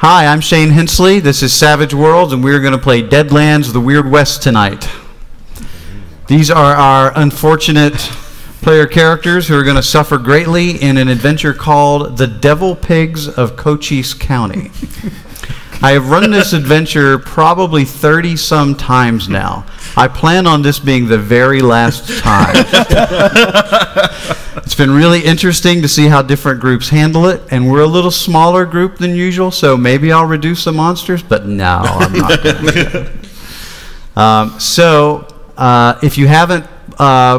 Hi, I'm Shane Hensley. This is Savage Worlds, and we're going to play Deadlands, the Weird West tonight. These are our unfortunate player characters who are going to suffer greatly in an adventure called The Devil Pigs of Cochise County. I have run this adventure probably 30-some times now. I plan on this being the very last time. It's been really interesting to see how different groups handle it, and we're a little smaller group than usual, so maybe I'll reduce the monsters, but no, I'm not going to. If you haven't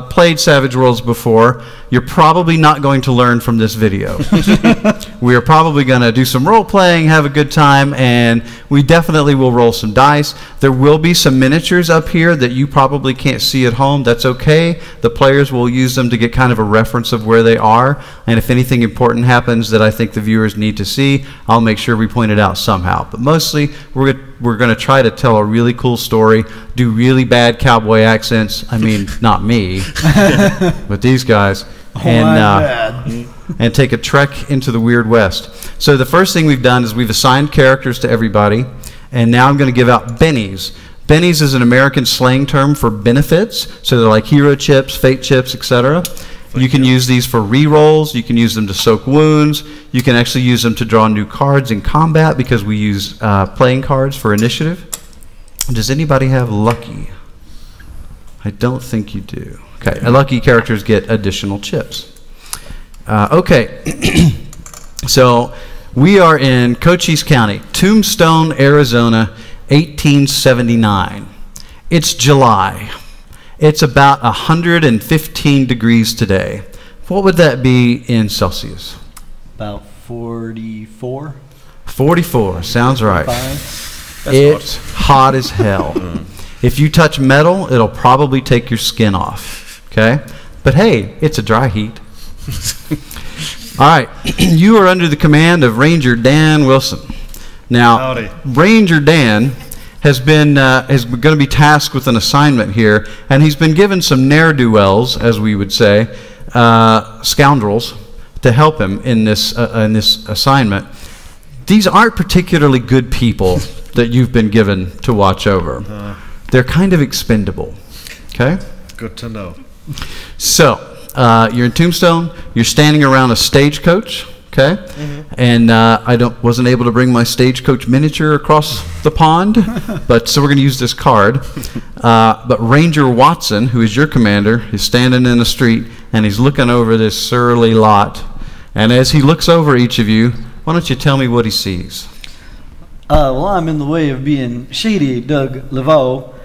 played Savage Worlds before, you're probably not going to learn from this video. We are probably going to do some role-playing, have a good time, and we definitely will roll some dice. There will be some miniatures up here that you probably can't see at home. That's okay. The players will use them to get kind of a reference of where they are, and if anything important happens that I think the viewers need to see, I'll make sure we point it out somehow. But mostly, we're going to try to tell a really cool story, do really bad cowboy accents. I mean, not me, but these guys. And take a trek into the Weird West. So the first thing we've done is we've assigned characters to everybody, and now I'm going to give out bennies. Bennies is an American slang term for benefits, so they're like hero chips, fate chips, etc. You can use these for re-rolls, you can use them to soak wounds, you can actually use them to draw new cards in combat because we use playing cards for initiative. Does anybody have lucky? I don't think you do. Okay, lucky characters get additional chips. Okay, so we are in Cochise County, Tombstone, Arizona, 1879. It's July. It's about 115 degrees today. What would that be in Celsius? About 44. 44, sounds right. It's hot as hell. If you touch metal, it'll probably take your skin off. Okay? But hey, it's a dry heat. All right. You are under the command of Ranger Dan Wilson. Now, howdy. Ranger Dan is going to be tasked with an assignment here, and he's been given some ne'er-do-wells, as we would say, scoundrels, to help him in this assignment. These aren't particularly good people that you've been given to watch over. They're kind of expendable. Okay? Good to know. So, you're in Tombstone, you're standing around a stagecoach, okay? And I wasn't able to bring my stagecoach miniature across the pond, but so we're going to use this card. But Ranger Watson, who is your commander, is standing in the street, and he's looking over this surly lot. And as he looks over each of you, why don't you tell me what he sees? Well, I'm in the way of being shady, Doug Laveau.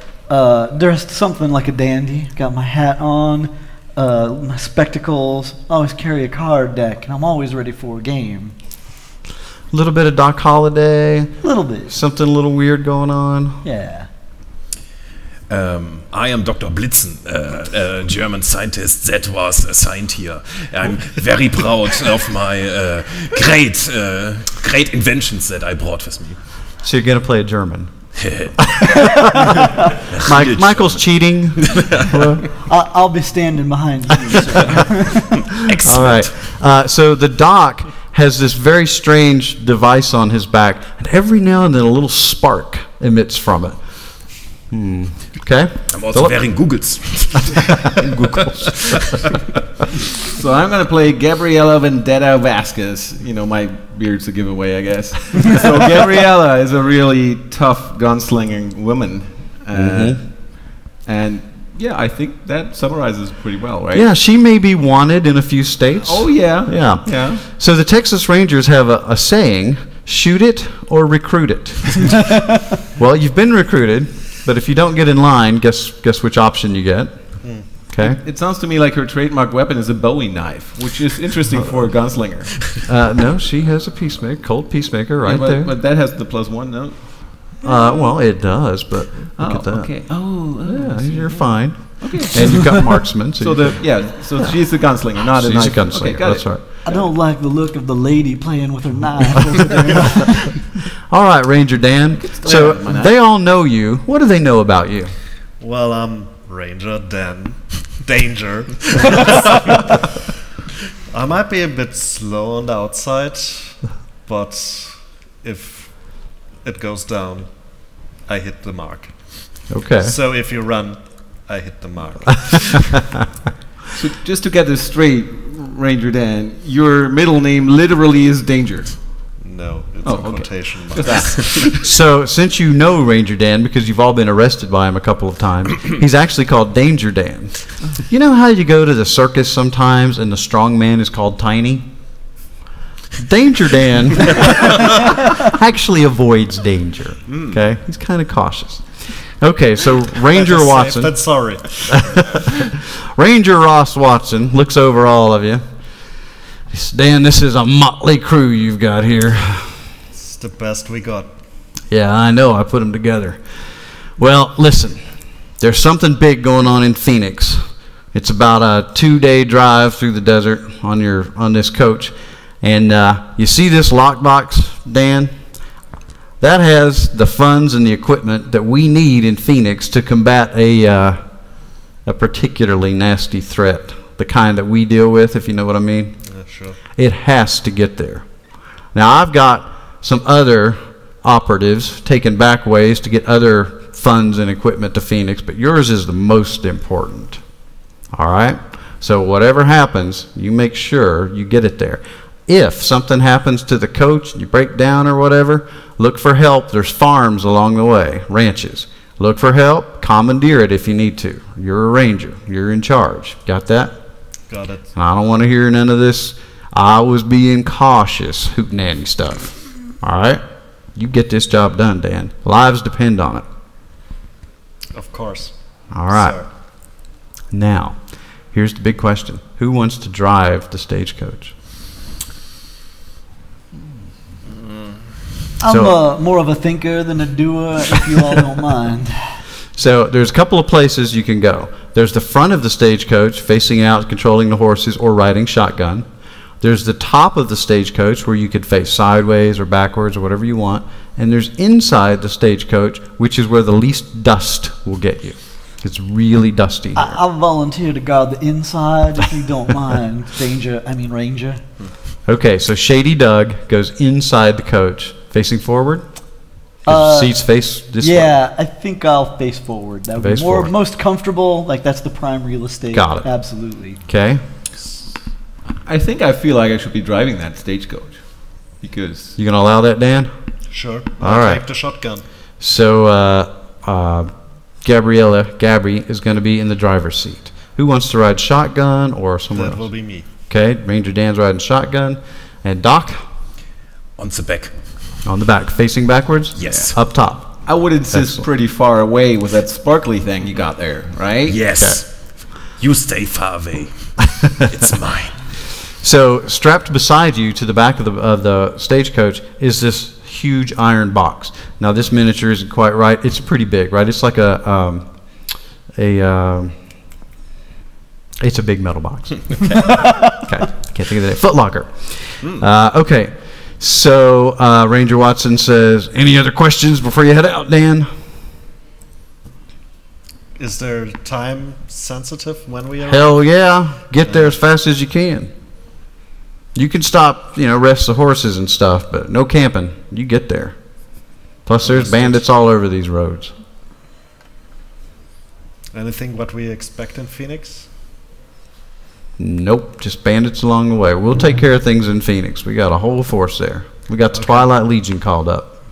Dressed something like a dandy. Got my hat on, my spectacles. Always carry a card deck, and I'm always ready for a game. A little bit of Doc Holliday. A little bit. Something a little weird going on. Yeah. I am Dr. Blitzen, a German scientist that was assigned here. I'm very proud of my great inventions that I brought with me. So you're going to play a German. Michael's cheating. I'll be standing behind you. Excellent. All right. So the Doc has this very strange device on his back, and every now and then a little spark emits from it. Okay. I'm also wearing Googles. So I'm going to play Gabriela Vendetta Vasquez. You know, my beard's a giveaway, I guess. So Gabriela is a really tough gunslinging woman. And yeah, I think that summarizes pretty well, right? Yeah, she may be wanted in a few states. Oh, yeah. Yeah. So the Texas Rangers have a saying, shoot it or recruit it. Well, you've been recruited, but if you don't get in line, guess which option you get. Okay. It sounds to me like her trademark weapon is a Bowie knife, which is interesting for a gunslinger. No, she has a peacemaker, cold peacemaker right there. But that has the +1, no? Well, it does, but look at that. Okay. Yeah, you're fine. Okay. And you've got marksman. So she's a gunslinger, not a knife. She's a gunslinger. Okay, that's right. I don't like the look of the lady playing with her knife over there. All right, Ranger Dan. So they all know you. What do they know about you? Well, I'm Ranger Dan. Danger. I might be a bit slow on the outside, but if it goes down, I hit the mark. Okay. So if you run, I hit the mark. So just to get this straight, Ranger Dan, your middle name literally is Danger. No, it's Oh, a okay. quotation mark. So, since you know Ranger Dan, because you've all been arrested by him a couple of times, he's actually called Danger Dan. You know how you go to the circus sometimes and the strong man is called Tiny? Danger Dan actually avoids danger. Okay? He's kind of cautious. Okay, so Ranger Better Watson. safe than sorry. Ranger Ross Watson looks over all of you. He says, Dan, this is a motley crew you've got here. It's the best we got. Yeah, I know. I put them together. Well, listen. There's something big going on in Phoenix. It's about a 2-day drive through the desert on this coach. And you see this lockbox, Dan? That has the funds and the equipment that we need in Phoenix to combat a particularly nasty threat. The kind that we deal with, if you know what I mean. Yeah, sure. It has to get there. Now, I've got some other operatives taking back ways to get other funds and equipment to Phoenix, but yours is the most important. All right? So whatever happens, you make sure you get it there. If something happens to the coach, you break down or whatever, look for help. There's farms along the way, ranches. Look for help. Commandeer it if you need to. You're a ranger. You're in charge. Got that? Got it. I don't want to hear none of this I was being cautious hootenanny stuff. All right? You get this job done, Dan. Lives depend on it. Of course. All right. Sir. Now, here's the big question. Who wants to drive the stagecoach? I'm more of a thinker than a doer, if you all don't mind. So there's a couple of places you can go. There's the front of the stagecoach, facing out, controlling the horses, or riding shotgun. There's the top of the stagecoach, where you could face sideways or backwards or whatever you want. And there's inside the stagecoach, which is where the least dust will get you. It's really dusty here. I'll volunteer to guard the inside, if you don't mind. Ranger. Okay, so Shady Doug goes inside the coach, facing forward. Seats face this way. Yeah, I think I'll face forward. That would Face be forward. most comfortable. Like, that's the prime real estate. Got it. Absolutely. Okay. I think I feel like I should be driving that stagecoach because You gonna allow that, Dan? Sure. All I'll right. take the shotgun. So Gabby is going to be in the driver's seat. Who wants to ride shotgun or someone That will else? be me. Okay, Ranger Dan's riding shotgun, and Doc On the back. on the back, facing backwards. Yes. Up top. I would insist Excellent. pretty far away with that sparkly thing you got there, right? Yes. You stay far away. It's mine. So strapped beside you to the back of the stagecoach is this huge iron box. Now this miniature isn't quite right. It's pretty big, right? It's like it's a big metal box. Okay. Can't think of the name. Foot Locker. Okay. So Ranger Watson says, any other questions before you head out, Dan? Is there time sensitive when we are? Hell yeah. Get there as fast as you can. You can stop, rest the horses and stuff, but no camping. You get there. Plus there's bandits all over these roads. Anything what we expect in Phoenix? Nope, just bandits along the way. We'll take care of things in Phoenix. We got a whole force there. We got the Twilight Legion called up.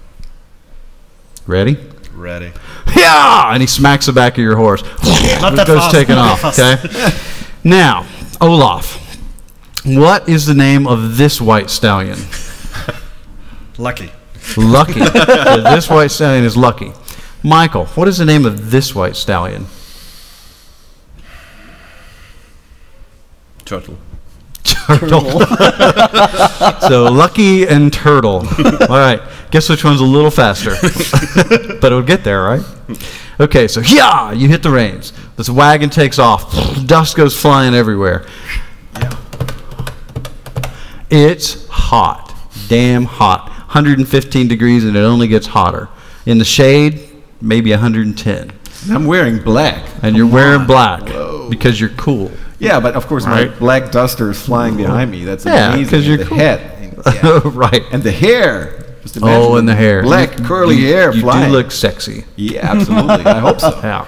Ready? Ready. Yeah! And he smacks the back of your horse. Not It that goes fast, taking not off, that okay? fast. Now, Olaf, what is the name of this white stallion? Lucky. Lucky. So this white stallion is Lucky. Michael, what is the name of this white stallion? Turtle. Turtle. So Lucky and Turtle. All right. Guess which one's a little faster? But it'll get there, right? Okay, so yeah, you hit the reins. This wagon takes off. Dust goes flying everywhere. It's hot. Damn hot. 115 degrees, and it only gets hotter. In the shade, maybe 110. I'm wearing black. And you're wearing black Whoa. because you're cool. Yeah, but of course Right. my black duster is flying behind me. That's Yeah, amazing. 'cause you're And the cool. head. Yeah. Right. And the hair. Just imagine Oh, and the hair. black curly hair You flying. do look sexy. Yeah, absolutely. I hope so. Yeah.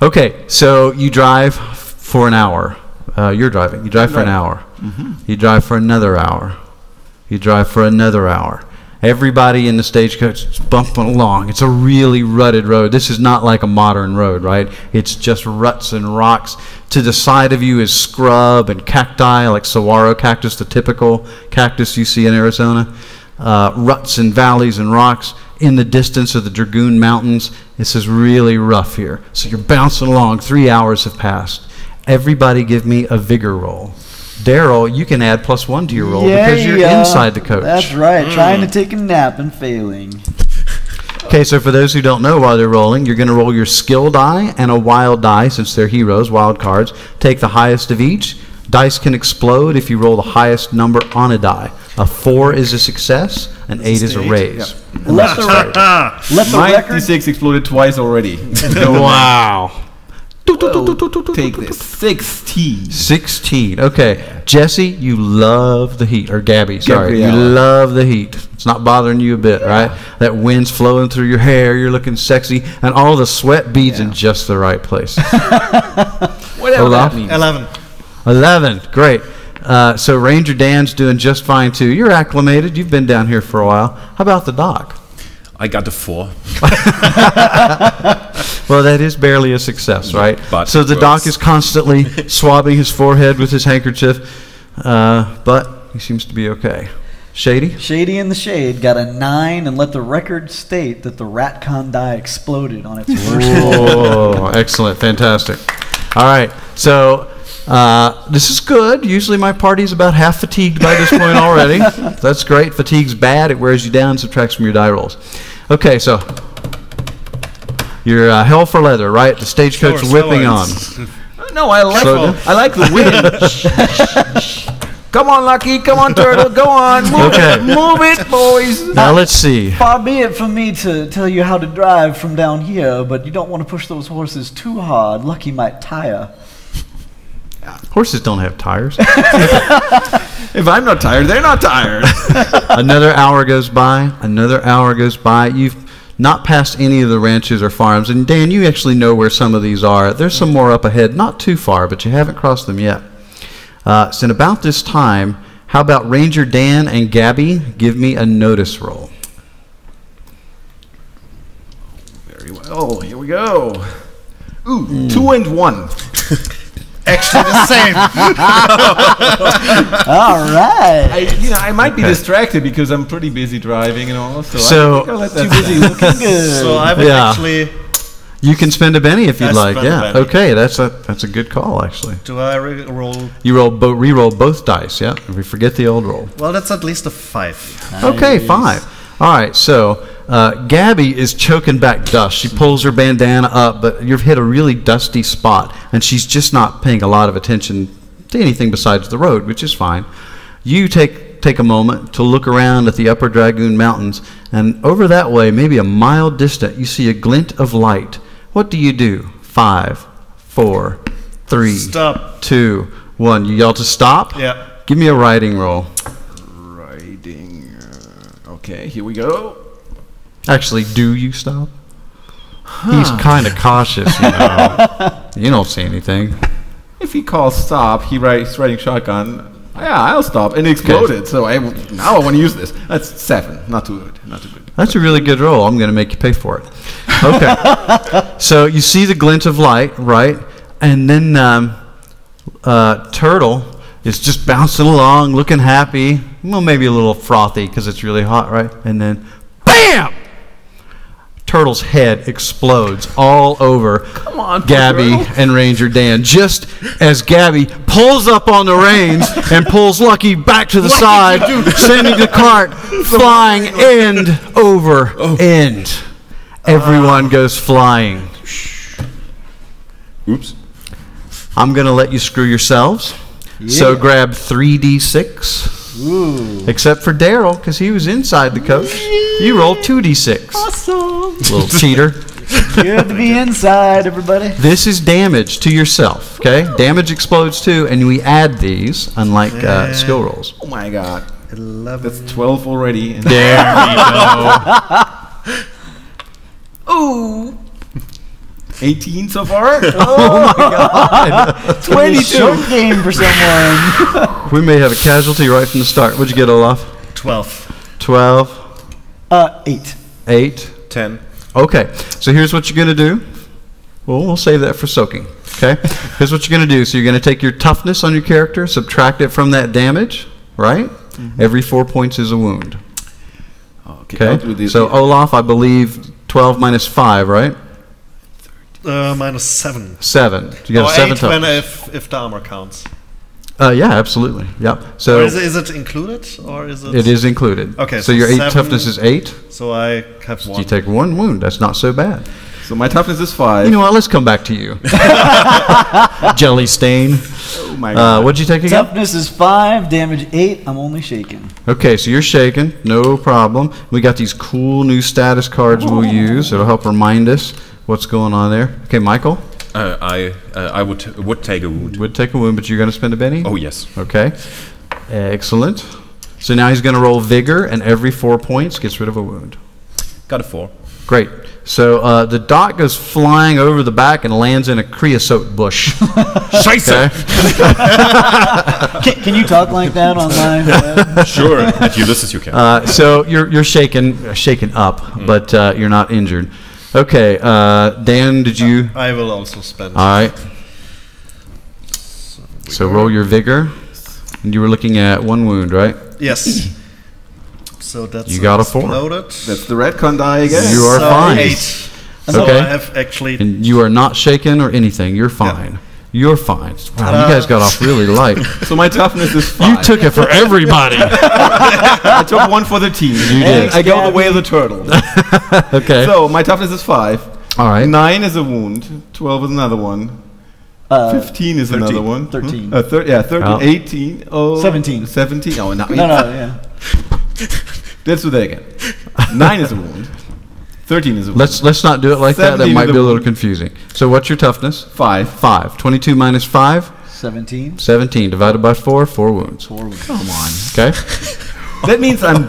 Okay, so you drive for an hour. You're driving. You drive for an hour. You drive for another hour. You drive for another hour. Everybody in the stagecoach is bumping along. It's a really rutted road. This is not like a modern road, right? It's just ruts and rocks. To the side of you is scrub and cacti, like saguaro cactus, the typical cactus you see in Arizona. Ruts and valleys and rocks. In the distance of the Dragoon Mountains, this is really rough here. So you're bouncing along. 3 hours have passed. Everybody give me a vigor roll. Daryl, you can add +1 to your roll because you're inside the coach. That's right. Trying to take a nap and failing. Okay, so for those who don't know while they're rolling, you're going to roll your skill die and a wild die, since they're heroes, wild cards. Take the highest of each. Dice can explode if you roll the highest number on a die. A 4 is a success, an 8 is a raise. Let the My record. D6 exploded twice already. Wow. Take this. 16. 16. Okay. Jesse, you love the heat. Or Gabby, sorry. You Gabriella. love the heat. It's not bothering you a bit, right? That wind's flowing through your hair. You're looking sexy. And all the sweat beads in just the right places. Whatever Olaf? that means. 11. 11. Great. So Ranger Dan's doing just fine, too. You're acclimated. You've been down here for a while. How about the doc? I got a 4. Well, that is barely a success, right? But so the gross. doc is constantly swabbing his forehead with his handkerchief, but he seems to be okay. Shady? Shady in the Shade got a 9, and let the record state that the Ratcon die exploded on its first roll. Oh, excellent. Fantastic. All right. So this is good. Usually my party's about half fatigued by this point already. That's great. Fatigue's bad. It wears you down, subtracts from your die rolls. Okay, so you're hell for leather, right? The stagecoach whipping on. No, I like the wind. Come on, Lucky. Come on, Turtle. Go on. Move Okay. Move it, boys. Now let's see. Far be it from me to tell you how to drive from down here, but you don't want to push those horses too hard. Lucky might tire. Horses don't have tires. If I'm not tired, they're not tired. Another hour goes by. Another hour goes by. You've not passed any of the ranches or farms. And Dan, you actually know where some of these are. There's some more up ahead, not too far, but you haven't crossed them yet. So in about this time, how about Ranger Dan and Gabby give me a notice roll? Very well. Here we go. Ooh, 2 and 1. Actually, the same. All right. I might be distracted because I'm pretty busy driving and all. So I think I'll let that Too busy looking good. So I would Yeah. actually. You can spend a penny if you'd I like. spend a Yeah. penny. Okay, that's a good call actually. Do I roll? You re-roll both dice. Yeah. If we forget the old roll. Well, that's at least a 5. Okay, 5. All right, so Gabby is choking back dust. She pulls her bandana up, but you've hit a really dusty spot, and she's just not paying a lot of attention to anything besides the road, which is fine. You take a moment to look around at the upper Dragoon Mountains, and over that way, maybe a mile distant, you see a glint of light. What do you do? 5, 4, 3, Stop. 2, 1. You yell to stop? Yeah. Give me a riding roll. Riding. Okay, here we go. Actually, do you stop? He's kind of cautious, you know. You don't see anything. If he calls stop, he's riding shotgun. Yeah, I'll stop. And it exploded, so now I want to use this. That's 7. Not too good. Not too good. That's a really good roll. I'm going to make you pay for it. Okay. So you see the glint of light, right? And then Turtle is just bouncing along, looking happy. Well, maybe a little frothy because it's really hot, right? And then, BAM! Turtle's head explodes all over Gabby and Ranger Dan, just as Gabby pulls up on the reins and pulls Lucky back to the side, sending the cart flying end over end. Everyone goes flying. Oops. I'm going to let you screw yourselves. So grab 3d6. Ooh. Except for Daryl, because he was inside the coach. You rolled 2d6. Awesome. Little cheater. Good to be inside, everybody. This is damage to yourself, okay? Damage explodes too, and we add these, unlike skill rolls. Oh my god. 11. That's 12 already. And There we go. Ooh. 18 so far. Oh my God. 22. Short game for someone. We may have a casualty right from the start. What'd you get, Olaf? 12. 12. 8. 8. 10. Okay, so here's what you're going to do. Well, we'll save that for soaking, okay? Here's what you're going to do. So you're going to take your toughness on your character, subtract it from that damage, right? Mm-hmm. Every 4 points is a wound. Okay, so Olaf, I believe 12 minus 5, right? Minus 7. 7. You got a 7 8 when toughness. if the armor counts. Yeah, absolutely. Yep. So Or is it included, or is it? it is included. Okay, So so your 8 7 toughness is 8. So I have 1. You take 1 wound. That's not so bad. So my toughness is 5. You know what? Let's come back to you. Jelly stain. Oh my God. What'd you take again? Toughness is 5, damage 8. I'm only shaking. Okay, so you're shaken. No problem. We got these cool new status cards we'll use. It'll help remind us what's going on there. Okay, Michael I would take a wound. would take a wound, but you're going to spend a Benny? Oh, yes. Okay. Excellent. So now he's going to roll vigor, and every 4 points gets rid of a wound. Got a 4. Great. So the dot goes flying over the back and lands in a creosote bush. Scheiße! Can you talk like that online? Sure. At Ulysses you can. So you're shaken up, but you're not injured. Okay, Dan, did you? I will also spend. All right. So roll your vigor. And you were looking at 1 wound, right? Yes. So that's You got a 4. exploded. That's the Ratcon die again. You are So fine. 8. So Okay. I have actually. And you are not shaken or anything. You're fine. You're fine. Wow, you guys got off really light. So my toughness is 5. You took it for everybody. I took 1 for the team. You did. I go the way of the turtle. Okay. So my toughness is 5. All right. 9 is a wound. 12 is another one. 15 is another one. 13. 13, Oh. 18. Oh, 17. 17. Oh, no. No, yeah. Let's do that again. 9 is a wound. 13 is a wound. Let's not do it like that. That 17 might is be a a little wound. confusing. So what's your toughness? 5. 5. 22 minus 5? 17. 17. Divided by 4, 4 wounds. 4 wounds. Come on. Okay? That means I'm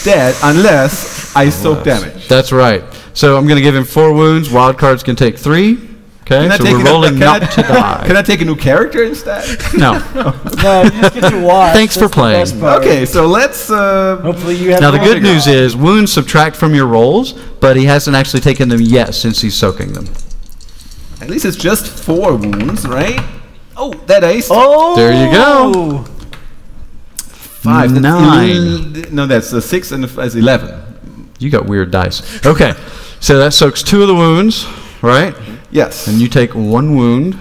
dead unless I soak damage. That's right. So I'm going to give him 4 wounds. Wild cards can take 3. Okay? Can I So take we're it- rolling can not I- to die. Can I take a new character instead? No. No, you just get to watch. Thanks for That's the playing. best part. Okay, so let's. Hopefully you have. Now the more good to news go. is wounds subtract from your rolls, but he hasn't actually taken them yet since he's soaking them. At least it's just 4 wounds, right? Oh, that ace. Oh, There you go. 5. That's 9. No, that's 6 and that's 11. You got weird dice. Okay. So that soaks 2 of the wounds, right? Yes. And you take 1 wound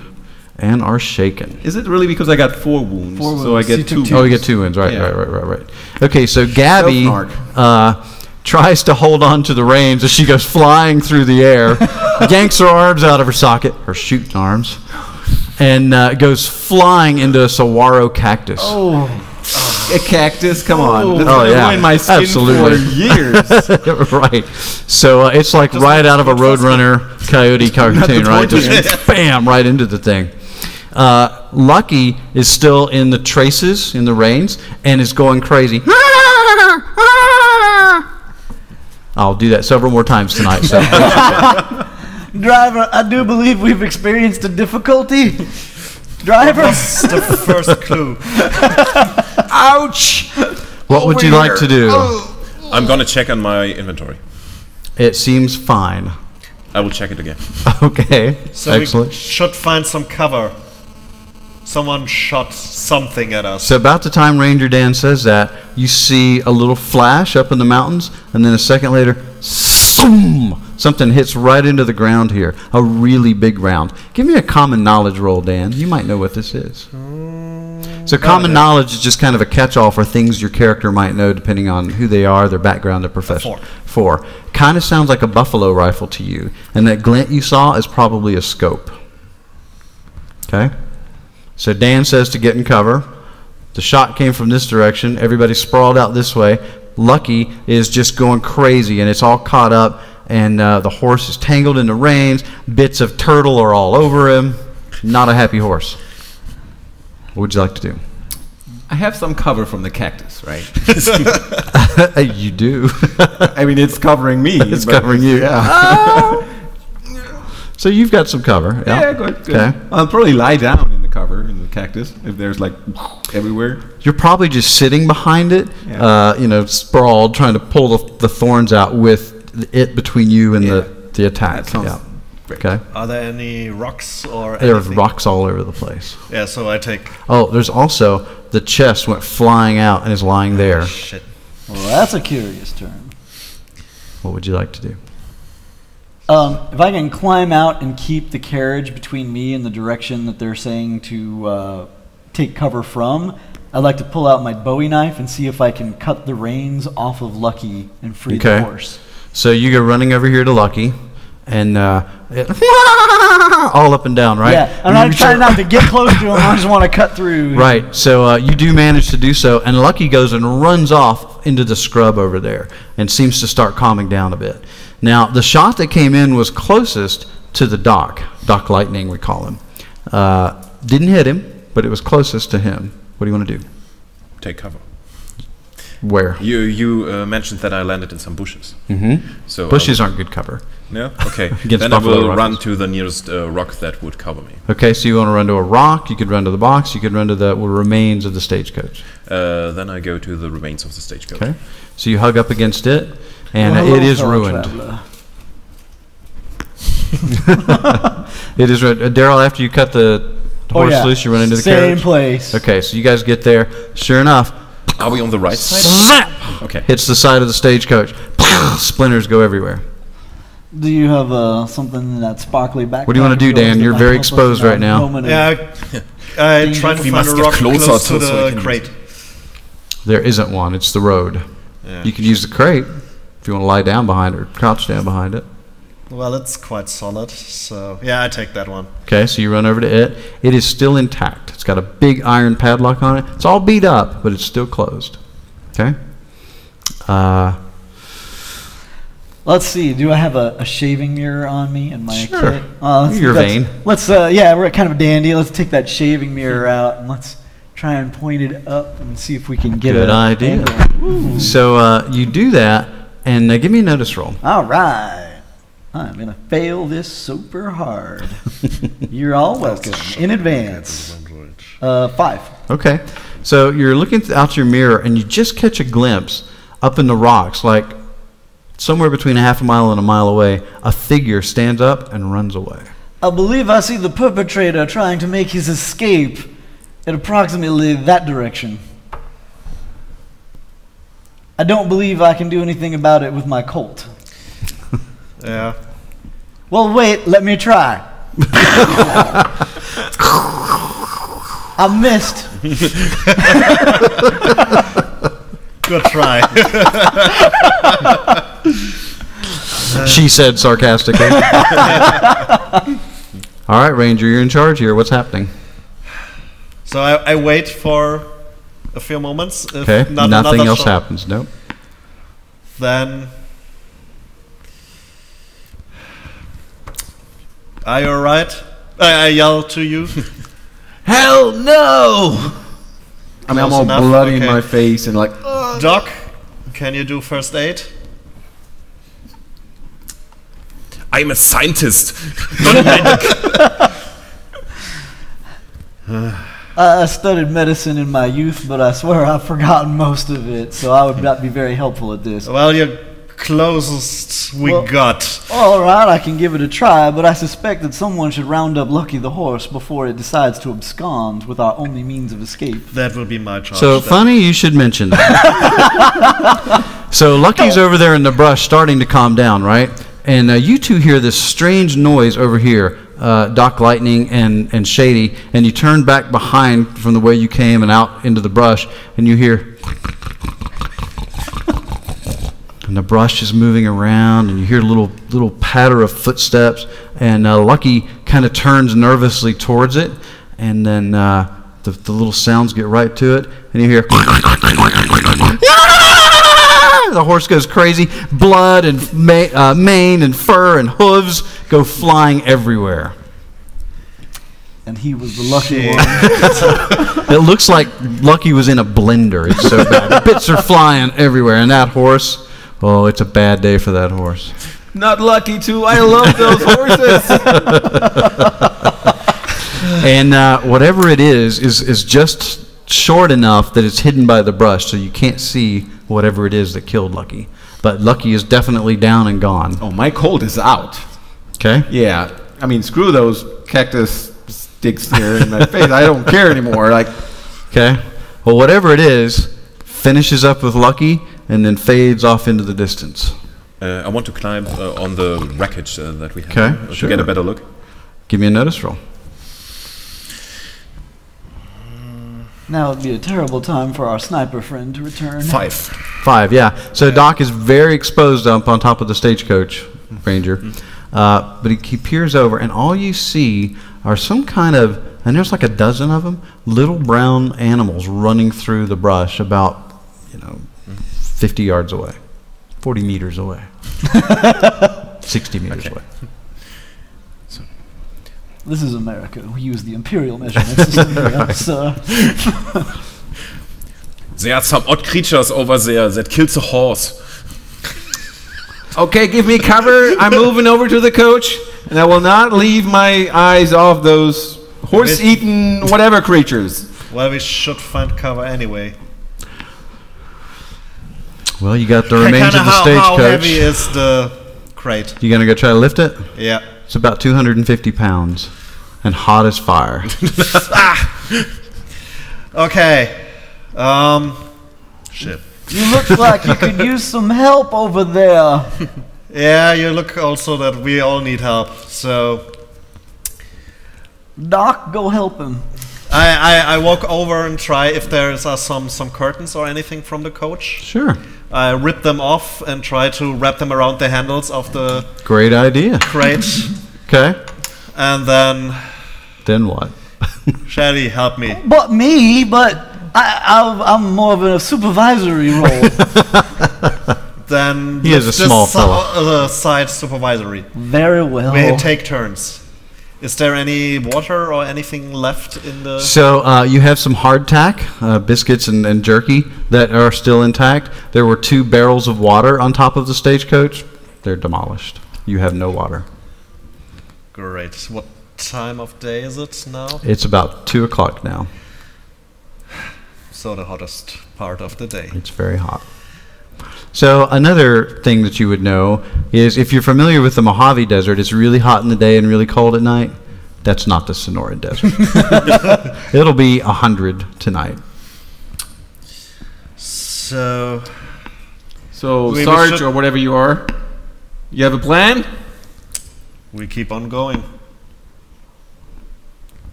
and are shaken. Is it really because I got 4 wounds? 4 So I wounds. get You 2 took 2. Oh, you get 2 wounds. Right, Yeah. right. Okay, so Gabby Self-narc. tries to hold on to the reins as she goes flying through the air, yanks her arms out of her socket, her shooting arms, and goes flying into a saguaro cactus. Oh, A cactus? Come on. That's Oh, gonna yeah. ruin my skin Absolutely. for years. Right. So it's like right out of a Roadrunner Coyote cartoon, right? torture. Just bam, right into the thing. Lucky is still in the traces, in the reins, and is going crazy. I'll do that several more times tonight. So. driver, I do believe we've experienced a difficulty. Driver, That's the first clue. Ouch! What would you like to do? I'm gonna check on my inventory. It seems fine. I will check it again. Okay, So excellent. we should find some cover. Someone shot something at us. So about the time Ranger Dan says that, you see a little flash up in the mountains, and then a second later, zoom, something hits right into the ground here. A really big round. Give me a common knowledge roll, Dan. You might know what this is. So common knowledge is just kind of a catch-all for things your character might know depending on who they are, their background, their profession. 4. Kind of sounds like a buffalo rifle to you, and that glint you saw is probably a scope. Okay? So Dan says to get in cover. The shot came from this direction. Everybody sprawled out this way. Lucky is just going crazy, and it's all caught up, and the horse is tangled in the reins. Bits of turtle are all over him. Not a happy horse. What would you like to do? I have some cover from the cactus, right? You do. I mean, it's covering me. It's but covering you. Yeah. So you've got some cover. Yeah, Yeah, good. Okay. I'll probably lie down in the cover in the cactus if there's like everywhere. You're probably just sitting behind it, Yeah. sprawled, trying to pull the thorns out with it between you and Yeah. the attack. That sounds Yeah. great. Okay. Are there any rocks or There's anything? rocks all over the place. Yeah, so I take... Oh, there's also the chest went flying out and is lying there. Shit. Well, that's a curious turn. What would you like to do? If I can climb out and keep the carriage between me and the direction that they're saying to take cover from, I'd like to pull out my Bowie knife and see if I can cut the reins off of Lucky and free the horse. So you go running over here to Lucky, and all up and down, right? Yeah, I'm not trying not to get close to him. I just want to cut through. Right, so you do manage to do so, and Lucky goes and runs off into the scrub over there and seems to start calming down a bit. Now, the shot that came in was closest to the Doc Lightning, we call him. Didn't hit him, but it was closest to him. What do you want to do? Take cover. Where? You mentioned that I landed in some bushes. Mm-hmm. So Bushes aren't good cover. No? Okay. Against Then I buffalo will rifles. run to the nearest rock that would cover me. Okay, so you want to run to a rock, you could run to the box, you could run to the remains of the stagecoach. Then I go to the remains of the stagecoach. Okay, so you hug up against it, and Well, hello, it is fellow ruined. traveler. It is ruined. Daryl, after you cut the horse loose, you run into the Same carriage? place. Okay, so you guys get there. Sure enough, Are we on the right side? slap! Okay. Hits the side of the stagecoach. Splinters go everywhere. Do you have something that's sparkly back? What do you wanna do, Dan? You're very exposed right now. Yeah, I Danger. try to We find must a get rock closer close to so I the can crate. There isn't one. It's the road. Yeah. You can use the crate if you want to lie down behind it or crouch down behind it. Well, it's quite solid, so yeah, I take that one. Okay, so you run over to it. It is still intact. It's got a big iron padlock on it. It's all beat up, but it's still closed. Okay? Let's see. Do I have a shaving mirror on me in my Sure. kit? You're vain. Let's yeah, we're kind of a dandy. Let's take that shaving mirror out and let's try and point it up and see if we can get Good a idea. angle. So you do that, and give me a notice roll. All right. I'm gonna fail this super hard. You're all welcome in advance. 5. Okay. So you're looking out your mirror, and you just catch a glimpse up in the rocks, like somewhere between a half a mile and a mile away. A figure stands up and runs away. I believe I see the perpetrator trying to make his escape at approximately that direction. I don't believe I can do anything about it with my Colt. Yeah. Well, wait, let me try. I missed. Good try. She said sarcastically. All right, Ranger, you're in charge here. What's happening? So I wait for a few moments. If Okay, not nothing another else shot, happens. Nope. Then, are you alright? I yell to you. Hell no! I mean, I'm Close all enough? bloody in Okay. my face and like, Doc, can you do first aid? I'm a scientist, not a medic. I studied medicine in my youth, but I swear I've forgotten most of it, so I would not be very helpful at this. Well, you're closest we Well- got. All right, I can give it a try, but I suspect that someone should round up Lucky the horse before it decides to abscond with our only means of escape. That will be my charge. So then. funny you should mention that. So Lucky's over there in the brush starting to calm down, right? And you two hear this strange noise over here, Doc Lightning and Shady, and you turn back behind from the way you came and out into the brush, and you hear... And the brush is moving around, and you hear a little patter of footsteps, and Lucky kind of turns nervously towards it, and then the little sounds get right to it, and you hear... The horse goes crazy. Blood and mane and fur and hooves go flying everywhere. and he was the lucky Shit. one. It looks like Lucky was in a blender. It's so bad. Bits are flying everywhere. And that horse, oh, it's a bad day for that horse. Not lucky too. I love those horses. And whatever it is just short enough that it's hidden by the brush, so you can't see whatever it is that killed Lucky. But Lucky is definitely down and gone. Oh, my cold is out. Okay? Yeah. I mean, screw those cactus sticks here in my face. I don't care anymore. Like, Okay? Well, whatever it is, finishes up with Lucky and then fades off into the distance. I want to climb on the wreckage that we have. Okay, To sure. get a better look. Give me a notice roll. Now would be a terrible time for our sniper friend to return. 5. 5, yeah. So Doc is very exposed up on top of the stagecoach, Ranger. But he peers over, and all you see are some kind of, and there's like a dozen of them, little brown animals running through the brush about, 50 yards away, 40 meters away, 60 meters away. This is America. We use the imperial measurement system here, so. There are some odd creatures over there that kills a horse. okay, give me cover. I'm moving over to the coach, and I will not leave my eyes off those horse-eaten whatever creatures. Well, we should find cover anyway. Well, you got the remains of the How heavy stagecoach. is the crate? You gonna go try to lift it? Yeah. It's about 250 pounds and hot as fire. Okay. Shit. You look like you could use some help over there. Yeah, you look also that we all need help. So Doc, go help him. I walk over and try if there's some curtains or anything from the coach. Sure. I rip them off and try to wrap them around the handles of the Great idea. crate. Okay. And then, Then what? Shelly, help me. But I'm more of a supervisory role. Then He is a this small fella. side supervisory. Very well. We take turns. Is there any water or anything left in the... So you have some hardtack, biscuits and jerky that are still intact. There were 2 barrels of water on top of the stagecoach. They're demolished. You have no water. Great. What time of day is it now? It's about 2 o'clock now. So the hottest part of the day. It's very hot. So another thing that you would know is if you're familiar with the Mojave Desert, it's really hot in the day and really cold at night. That's not the Sonoran Desert. It'll be 100 tonight. So we Sarge, should- or whatever you are, you have a plan? we keep on going.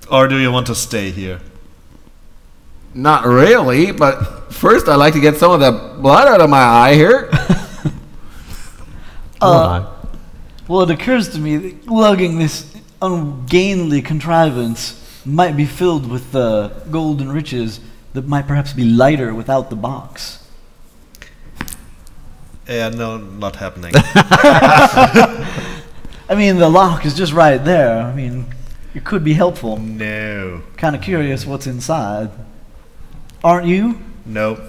Or do you want to stay here? Not really, but first I'd like to get some of the blood out of my eye here. Well, it occurs to me that lugging this ungainly contrivance might be filled with gold and riches that might perhaps be lighter without the box. Yeah, no, not happening. I mean, the lock is just right there. I mean, it could be helpful. No. Kind of curious what's inside. Aren't you? No.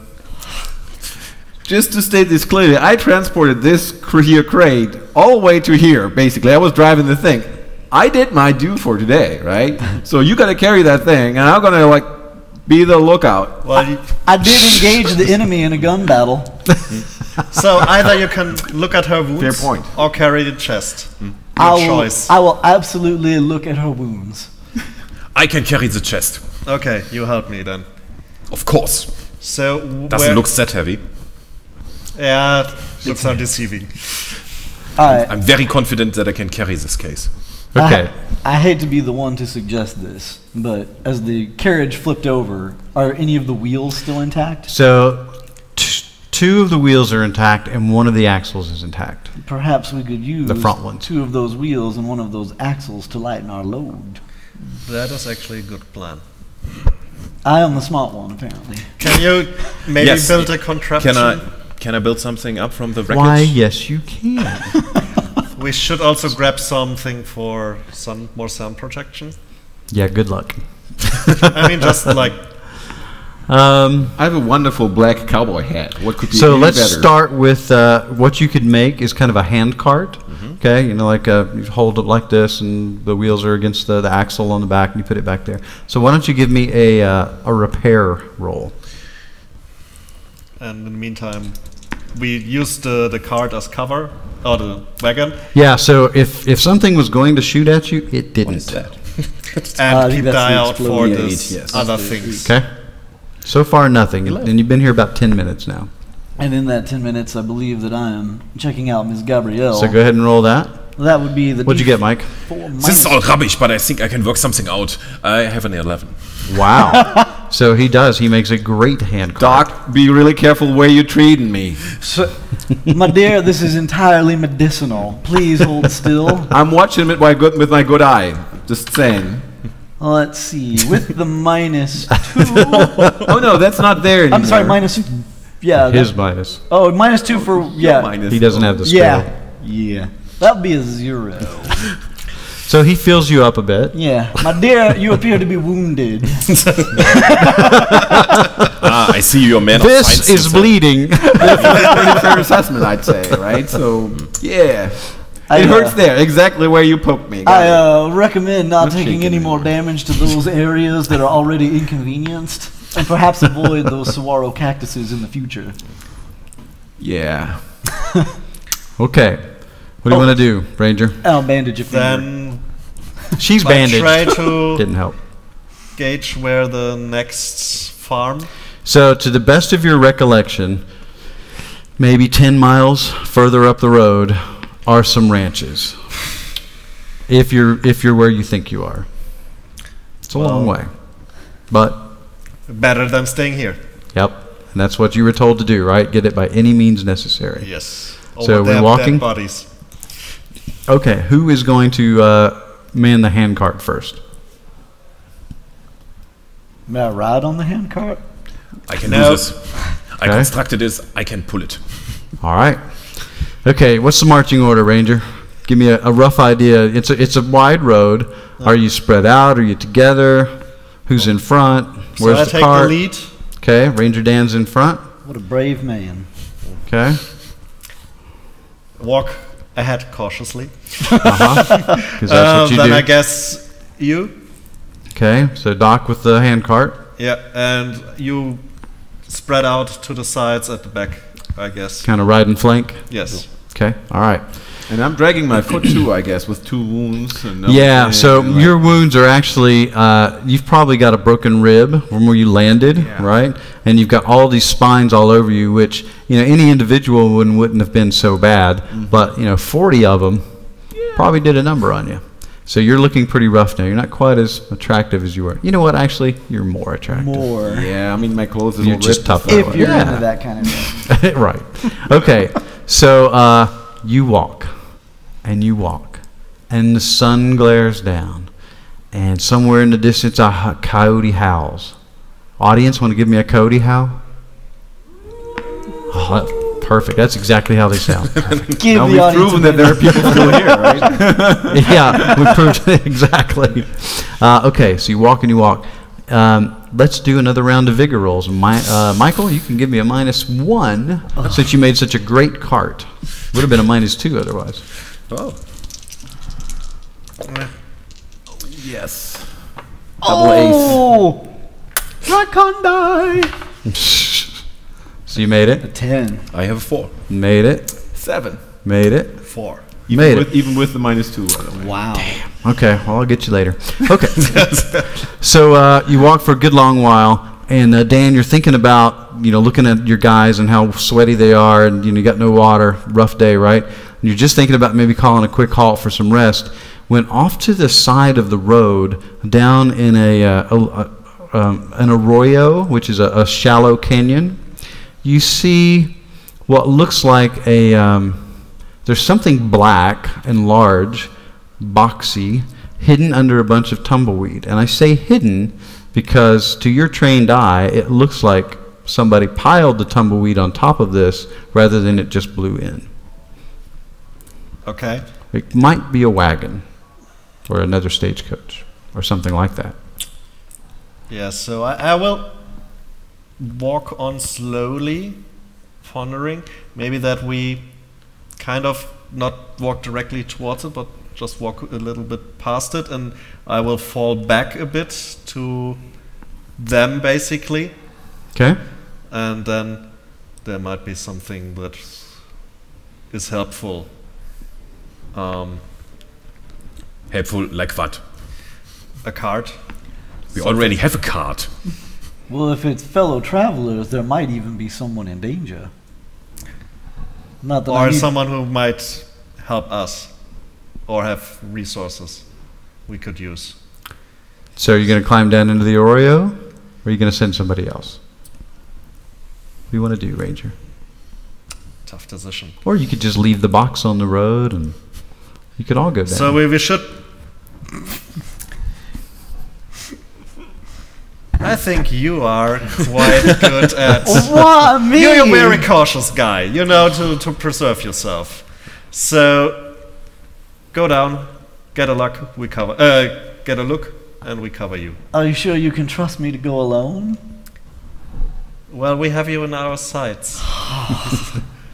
Just to state this clearly, I transported this here crate all the way to here, basically. I was driving the thing. I did my due for today, right? So you got to carry that thing, and I'm going to, be the lookout. Well, I did engage the enemy in a gun battle. so either you can look at her wounds Fair point. or carry the chest. I Your will, choice. I will absolutely look at her wounds. I can carry the chest. Okay, you help me then. Of course. So Doesn't look that heavy. Yeah, looks are deceiving. All right. I'm very confident that I can carry this case. Okay. I hate to be the one to suggest this, but as the carriage flipped over, are any of the wheels still intact? So 2 of the wheels are intact and 1 of the axles is intact. Perhaps we could use The front ones. 2 of those wheels and 1 of those axles to lighten our load. That is actually a good plan. I am the smart one, apparently. Can you maybe Yes. build a contraption? Can I build something up from the wreckage? Why, yes, you can. We should also grab something for some more sound projection. Yeah, good luck. I mean, just like I have a wonderful black cowboy hat. What could be So any let's better? start with what you could make is kind of a hand cart. Okay, you know, like you hold it like this, and the wheels are against the axle on the back, and you put it back there. So why don't you give me a repair roll? and in the meantime, we used the cart as cover, or the wagon, Yeah. So if something was going to shoot at you, it didn't. and I think keep that's the eye the out for exploding this yes. other things. Okay. So far, nothing, and you've been here about 10 minutes now. And in that 10 minutes, I believe that I am checking out Ms. Gabrielle. So go ahead and roll that. That would be the. What'd you get, Mike? This is all rubbish, but I think I can work something out. I have an 11. Wow. So he does. He makes a great hand cart. Doc, be really careful where you're treating me. So, my dear, this is entirely medicinal. Please hold still. I'm watching it with my good eye. Just saying. Let's see. With the -2. Oh no, that's not there anymore. I'm sorry, minus. Yeah. His minus. Oh, -2 for. Yeah. Minus. He doesn't have the scale. Yeah. Yeah. That would be a 0. So he fills you up a bit. Yeah. My dear, you appear to be wounded. I see you're a man of This science. is bleeding. Pretty fair assessment, I'd say, right? So, yeah. It hurts there, exactly where you poked me. Got it. I recommend not taking shaking any more damage to those areas that are already inconvenienced, and perhaps avoid those saguaro cactuses in the future. Yeah. Okay. What do you want to do, Ranger? I'll bandage your finger. Then She's I bandaged. try to Didn't help. gauge where the next farm. So, to the best of your recollection, maybe 10 miles further up the road are some ranches. If you're where you think you are. It's a long way. But, Better than staying here. yep. And that's what you were told to do, right? Get it by any means necessary. Yes. So Over we're their walking? dead bodies. Okay, who is going to man the handcart first? May I ride on the handcart? I can No. do this. I Okay. constructed this. I can pull it. All right. Okay, what's the marching order, Ranger? Give me a rough idea. It's a wide road. Are you spread out? Are you together? Who's in front? So Where's I the take cart? the lead. Okay, Ranger Dan's in front. What a brave man. Okay. Walk ahead cautiously. Because that's what you Then do. I guess you. Okay, so Doc with the handcart. Yeah, and you spread out to the sides at the back, I guess. Kind of ride and flank. Yes. Okay, all right. And I'm dragging my foot too, I guess, with 2 wounds. And Yeah, everything, so and your wounds are actually, you've probably got a broken rib from where you landed, Yeah. right? And you've got all these spines all over you, which, you know, any individual wouldn't have been so bad, but, 40 of them probably did a number on you. So you're looking pretty rough now. You're not quite as attractive as you were. You know what, actually? You're more attractive. More. Yeah, I mean, my clothes are You're all just ripped tough. and If stuff. you're Yeah. into that kind of thing. Right. Okay, so you walk, and you walk, and the sun glares down, and somewhere in the distance a coyote howls. Audience, want to give me a coyote howl? Oh, that's perfect. That's exactly how they sound. Give Now the we've audience proven a that there are people still here, right? Yeah, we proved it exactly. Okay, so you walk and you walk. Let's do another round of vigor rolls. Michael, you can give me a -1 since you made such a great cart. Would have been a -2 otherwise. Oh. Yes. Double ace. Oh! Ratcon die. So you made it, 10. I have a 4. made it, 7. made it. 4. Made it. Even with the -2, by the way. Wow. Okay, well, I'll get you later. Okay. So you walk for a good long while, and Dan, you're thinking about, looking at your guys and how sweaty they are, and you got no water, rough day, right? And you're just thinking about maybe calling a quick halt for some rest, when off to the side of the road, down in an arroyo, which is a shallow canyon, you see what looks like there's something black and large, boxy, hidden under a bunch of tumbleweed. And I say hidden because to your trained eye, it looks like somebody piled the tumbleweed on top of this rather than it just blew in. Okay. It might be a wagon or another stagecoach. or something like that. Yeah, so I will walk on slowly, pondering. Maybe that we kind of not walk directly towards it, but just walk a little bit past it, and I will fall back a bit to them, basically. Okay. And then there might be something that is helpful. Helpful like what? A card. We already have a card. Well, if it's fellow travelers, there might even be someone in danger. Not that I Or need- someone who might help us, or have resources we could use. So are you going to climb down into the Oreo, or are you going to send somebody else? What do you want to do, Ranger? Tough decision. Or you could just leave the box on the road, and you could all go down. So we should. I think you are quite good at. What? Me? You're a very cautious guy. You know to preserve yourself. So go down, get a look, we cover. Get a look, and we cover you. Are you sure you can trust me to go alone? Well, we have you in our sights.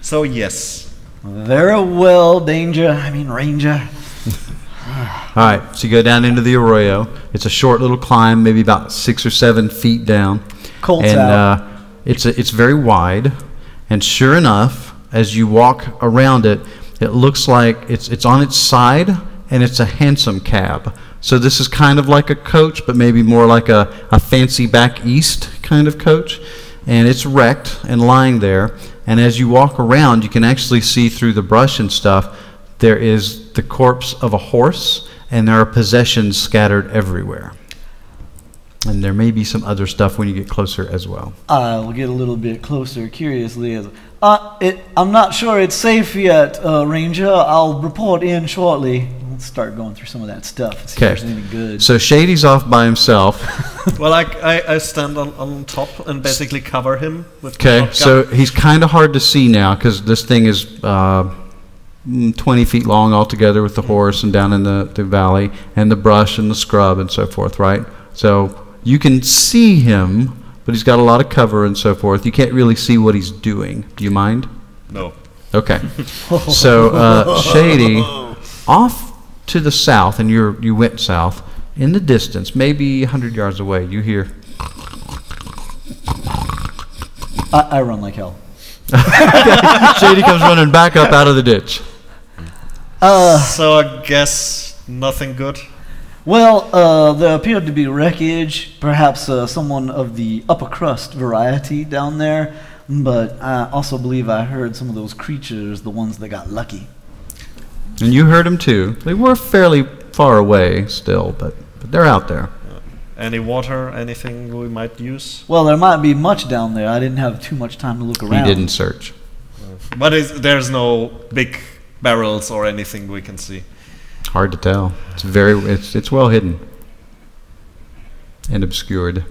So yes. Very well, Ranger. All right, so you go down into the Arroyo. It's a short little climb, maybe about 6 or 7 feet down. Colts and out. It's very wide. And sure enough, as you walk around it, it looks like it's on its side, and it's a hansom cab. So this is kind of like a coach, but maybe more like a fancy back east kind of coach. And it's wrecked and lying there. And as you walk around, you can actually see through the brush and stuff, there is the corpse of a horse, and there are possessions scattered everywhere. And there may be some other stuff when you get closer as well. I'll get a little bit closer, curiously. I'm not sure it's safe yet, Ranger. I'll report in shortly. Let's start going through some of that stuff and see if there's any good. So Shady's off by himself. Well, I stand on top and basically cover him with. Okay, so he's kind of hard to see now because this thing is 20 feet long altogether with the horse and down in the valley and the brush and the scrub and so forth, right? So you can see him, but he's got a lot of cover and so forth. You can't really see what he's doing. Do you mind? No. Okay. So Shady, off to the south, and you went south, in the distance, maybe 100 yards away, you hear. I run like hell. Shady comes running back up out of the ditch. So I guess nothing good. Well, there appeared to be wreckage, perhaps someone of the upper crust variety down there, but I also believe I heard some of those creatures, the ones that got lucky. And you heard them too. They were fairly far away still, but they're out there. Any water, anything we might use? Well, there might be much down there. I didn't have too much time to look around. He didn't search. But there's no big barrels or anything we can see. Hard to tell. It's well hidden and obscured.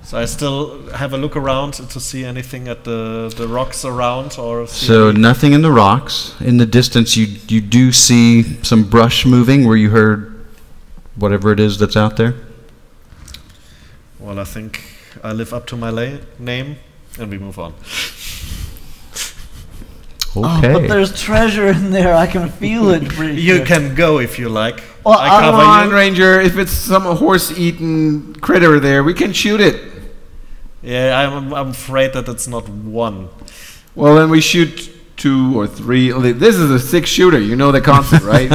So I still have a look around to see anything at the rocks around, or see So any- nothing in the rocks. In the distance, you do see some brush moving where you heard whatever it is that's out there. Well, I think I live up to my name, and we move on. Okay. Oh, but there's treasure in there. I can feel it. You can go if you like. Well, I Come cover on, you. Ranger. If it's some horse-eaten critter there, we can shoot it. Yeah, I'm afraid that it's not one. Well, then we shoot 2 or 3. This is a 6-shooter. You know the concept, right?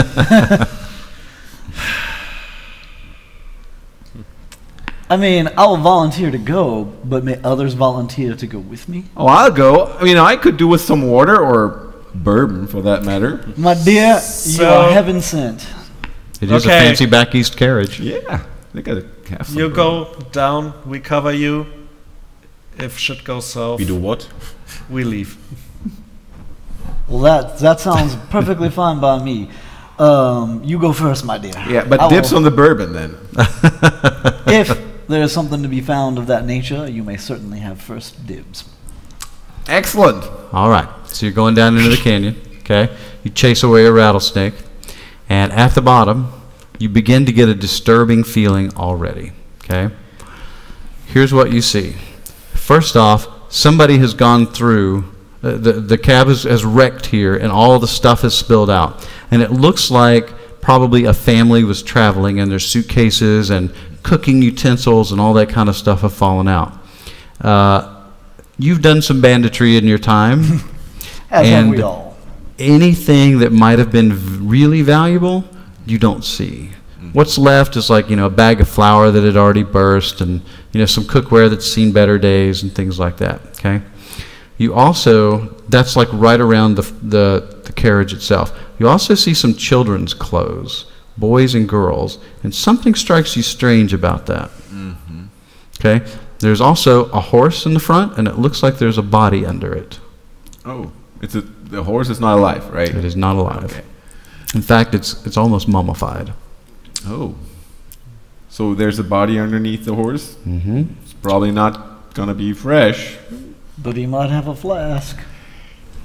I mean, I'll volunteer to go, but may others volunteer to go with me? Oh, I'll go. I mean, I could do with some water or bourbon, for that matter. My dear, you So- are heaven sent. It is a Okay. fancy back east carriage. Yeah, they gotta have some You bourbon. go down, we cover you. If shit goes south, We do what? we leave. Well, that sounds perfectly fine by me. You go first, my dear. Yeah, but I dips will- on the bourbon then. If there is something to be found of that nature, you may certainly have first dibs. Excellent. All right. So you're going down into the canyon. Okay. You chase away a rattlesnake, and at the bottom, you begin to get a disturbing feeling already, okay? Here's what you see. First off, somebody has gone through, the cab has wrecked here, and all the stuff is spilled out. And it looks like probably a family was traveling, and their suitcases and cooking utensils and all that kind of stuff have fallen out. You've done some banditry in your time. As and have we all. anything that might have been really valuable, you don't see. What's left is like, a bag of flour that had already burst, and some cookware that's seen better days and things like that, okay? You also, that's like right around the carriage itself. You also see some children's clothes, boys and girls, and something strikes you strange about that. Okay? There's also a horse in the front, and it looks like there's a body under it. Oh, the horse is not alive, right? It is not alive. Okay. In fact, it's almost mummified. Oh. So there's a body underneath the horse? Mm-hmm. It's probably not going to be fresh. But he might have a flask.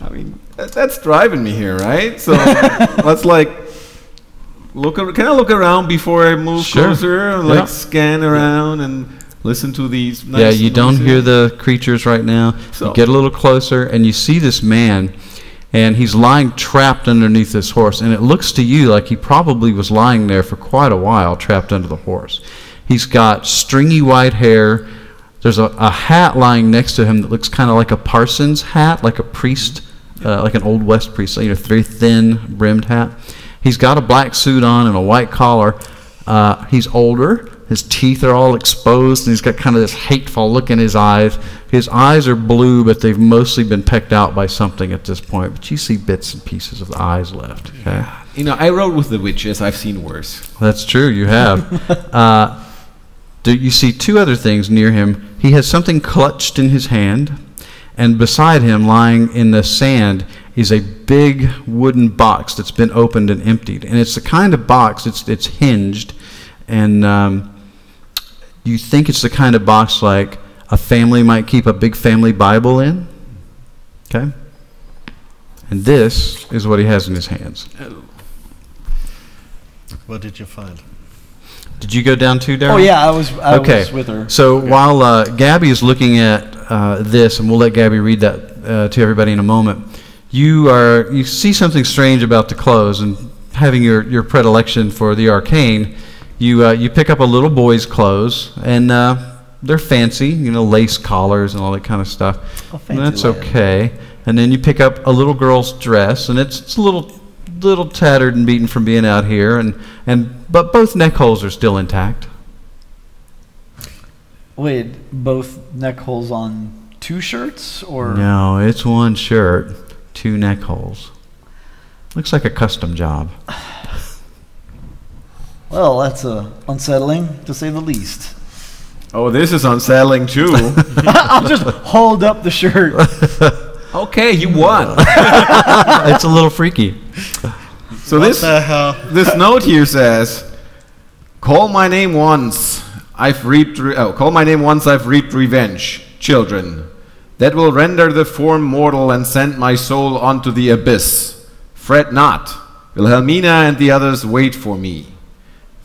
I mean, that's driving me here, right? So let's can I look around before I move closer? Yeah. Scan around and listen to these nice Yeah, you don't noises? hear the creatures right now. So- You get a little closer, and you see this man, and he's lying trapped underneath this horse, and it looks to you like he probably was lying there for quite a while, trapped under the horse. He's got stringy white hair. There's a hat lying next to him that looks kind of like a parson's hat, like a priest, like an Old West priest, very thin brimmed hat. He's got a black suit on and a white collar. He's older. His teeth are all exposed, and he's got kind of this hateful look in his eyes. His eyes are blue, but they've mostly been pecked out by something at this point. But you see bits and pieces of the eyes left. Okay? I rode with the witches. I've seen worse. That's true, you have. You see two other things near him. He has something clutched in his hand, and beside him, lying in the sand, is a big wooden box that's been opened and emptied. And it's the kind of box, it's hinged, and you think it's the kind of box like a family might keep a big family Bible in. Okay? And this is what he has in his hands. What did you find? Did you go down too, Darryl? Oh yeah, I was Okay. with her. So while Gabby is looking at this, and we'll let Gabby read that to everybody in a moment, you see something strange about the clothes, and having your predilection for the arcane, you pick up a little boy's clothes, and they're fancy, lace collars and all that kind of stuff. Oh, And fancy that's lad. okay. And then you pick up a little girl's dress, and it's a little tattered and beaten from being out here, but both neck holes are still intact. Wait, both neck holes on two shirts, or No, it's one shirt, two neck holes. Looks like a custom job. well, that's unsettling to say the least. Oh, this is unsettling too. I'll just hold up the shirt. Okay, you won. It's a little freaky. So What the hell? this note here says, "Call my name once. I've reaped. Call my name once. I've reaped revenge, children. That will render the form mortal and send my soul onto the abyss. Fret not. Wilhelmina and the others wait for me.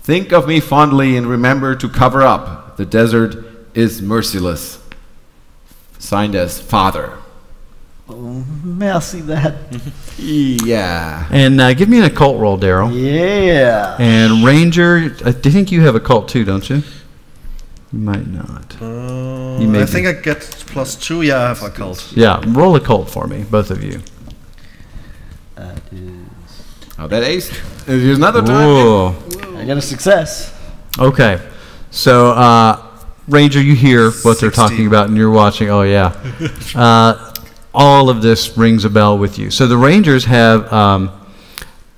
Think of me fondly and remember to cover up. The desert is merciless." Signed as Father. May I see that? Yeah. And give me an occult roll, Darryl. Yeah. And Ranger, I think you have occult too, don't you? You might not. You may I be. think I get +2. Yeah, I have a cult. Yeah, roll occult for me, both of you. That is. Oh, that ace. There's another time. Whoa. I got a success. Okay. So, Ranger, you hear what they're 16. talking about, and you're watching. Oh, yeah. All of this rings a bell with you. So the Rangers have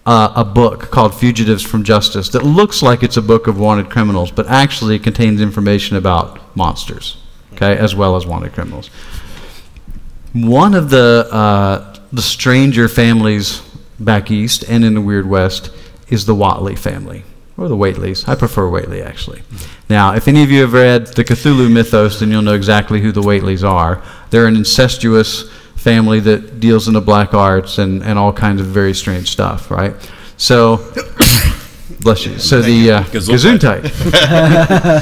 a book called Fugitives from Justice that looks like it's a book of wanted criminals, but actually it contains information about monsters, okay, as well as wanted criminals. One of the stranger families back east and in the Weird West is the Whatley family, or the Whateleys. I prefer Whately, actually. Now, if any of you have read the Cthulhu mythos, then you'll know exactly who the Whateleys are. They're an incestuous family that deals in the black arts and all kinds of very strange stuff, right? So Bless you. So the Gesundheit.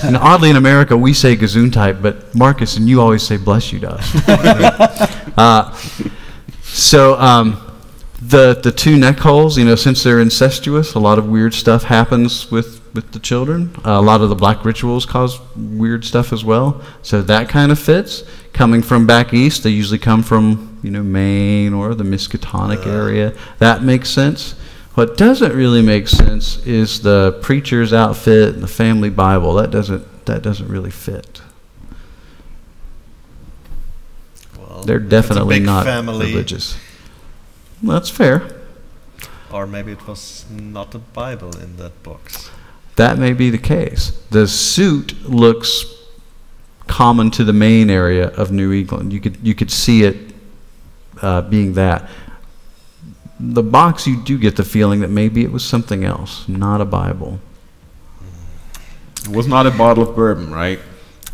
And oddly, in America, we say Gesundheit, but Marcus and you always say bless you to us. The two neck holes, since they're incestuous, a lot of weird stuff happens with the children. A lot of the black rituals cause weird stuff as well. So that kind of fits. Coming from back east, they usually come from, Maine or the Miskatonic area. That makes sense. What doesn't really make sense is the preacher's outfit and the family Bible. That doesn't really fit. Well, they're definitely not family. Religious. Well, that's fair. Or maybe it was not a Bible in that box. That may be the case. The suit looks common to the Maine area of New England. You could see it being that. The box, you do get the feeling that maybe it was something else, not a Bible. It was not a bottle of bourbon, right?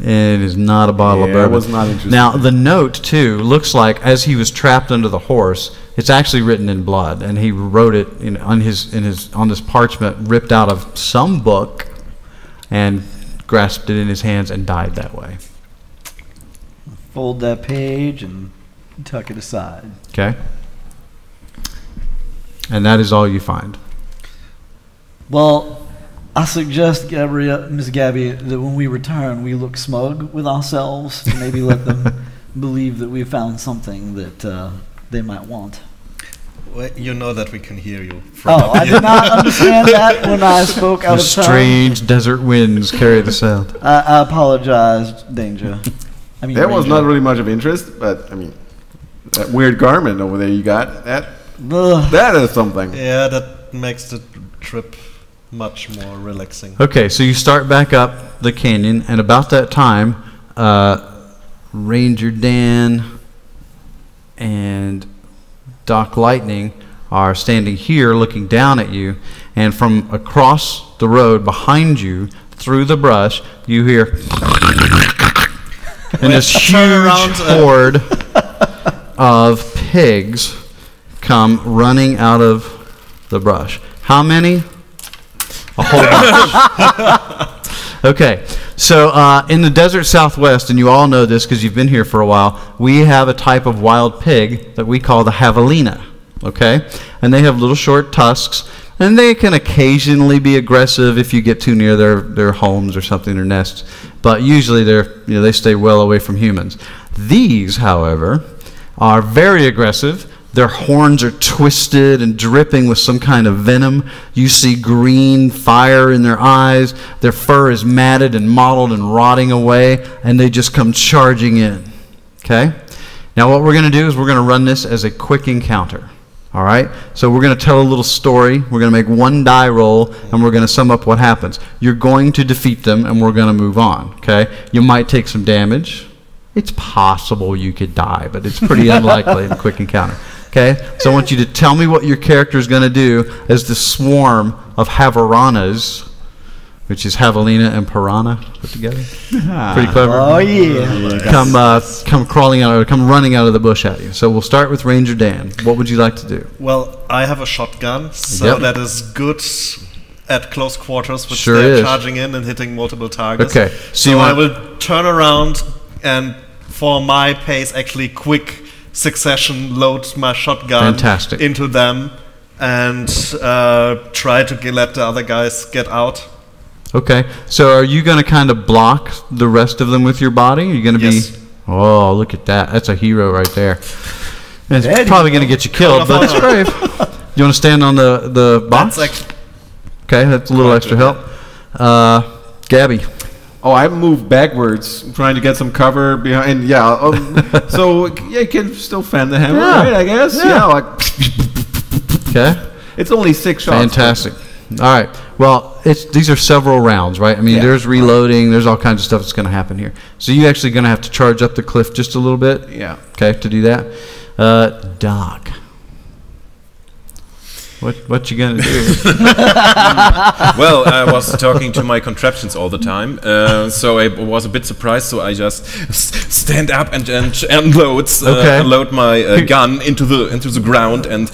It is not a bottle of bourbon. It was not interesting. Now, the note, too, looks like as he was trapped under the horse, it's actually written in blood, and he wrote it on this parchment, ripped out of some book, and grasped it in his hands and died that way. Fold that page and tuck it aside. Okay? And that is all you find. Well, I suggest, Miss Gabby, that when we return, we look smug with ourselves and maybe let them believe that we found something that they might want. Well, you know that we can hear you. From Oh, I did not understand that when I spoke out The of turn. strange desert winds carry the sound. I apologize, Danger. There was not really much of interest, but that weird garment over there you got, that is something. Yeah, that makes the trip much more relaxing. Okay, so you start back up the canyon, and about that time, Ranger Dan and Doc Lightning are standing here looking down at you, and from across the road behind you, through the brush, you hear and this huge horde of pigs come running out of the brush. How many? A whole bunch. Okay, so in the desert southwest, and you all know this because you've been here for a while, we have a type of wild pig that we call the javelina, okay? And they have little short tusks, and they can occasionally be aggressive if you get too near their homes or something, their nests, but usually they stay well away from humans. These, however, are very aggressive. Their horns are twisted and dripping with some kind of venom. You see green fire in their eyes. Their fur is matted and mottled and rotting away, and they just come charging in. Okay? Now what we're going to do is we're going to run this as a quick encounter. All right? So we're going to tell a little story. We're going to make one die roll, and we're going to sum up what happens. You're going to defeat them, and we're going to move on. Okay? You might take some damage. It's possible you could die, but it's pretty unlikely in a quick encounter. Okay, so I want you to tell me what your character is going to do as the swarm of Havaranas, which is Javelina and Piranha put together. Pretty clever. Oh yeah. Come crawling out, come running out of the bush at you. So we'll start with Ranger Dan. What would you like to do? Well, I have a shotgun, so Yep. that is good at close quarters, which Sure they're is. charging in and hitting multiple targets. Okay, So I will turn around and, for my pace, actually quick succession load my shotgun Fantastic. into them and try to let the other guys get out. Okay, so are you going to kind of block the rest of them with your body? Are you going to Yes. be? Oh, look at that! That's a hero right there. And it's Eddie. probably going to get you killed, but it's brave. You want to stand on the box? That's Okay, that's a little extra help. Gabby. Oh, I moved backwards, trying to get some cover behind. Yeah, so you can still fend the hammer, Yeah. right? I guess. Yeah. Okay. It's only 6 shots. Fantastic. All right. Well, these are several rounds, right? I mean, Yeah. there's reloading. There's all kinds of stuff that's going to happen here. So you're actually going to have to charge up the cliff just a little bit. Yeah. Okay, to do that. Doc. What you gonna do? Well, I was talking to my contraptions all the time, so I was a bit surprised. So I just stand up and unload my gun into the ground, and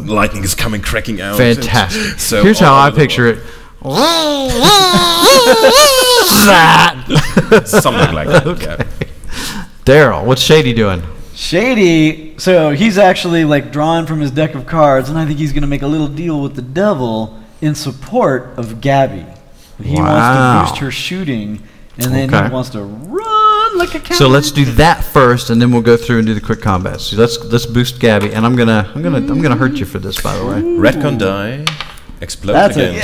lightning is coming cracking out. Fantastic. So here's how I picture it. Something like that. Okay. Yeah. Daryl, what's Shady doing? Shady, so he's actually like drawing from his deck of cards, and I think he's going to make a little deal with the devil in support of Gabby. He wants to boost her shooting, and then he wants to run like a cat. So let's do that first, and then we'll go through and do the quick combat. So let's boost Gabby, and I'm gonna hurt you for this, by the way. Ratcon die, explode That's again. a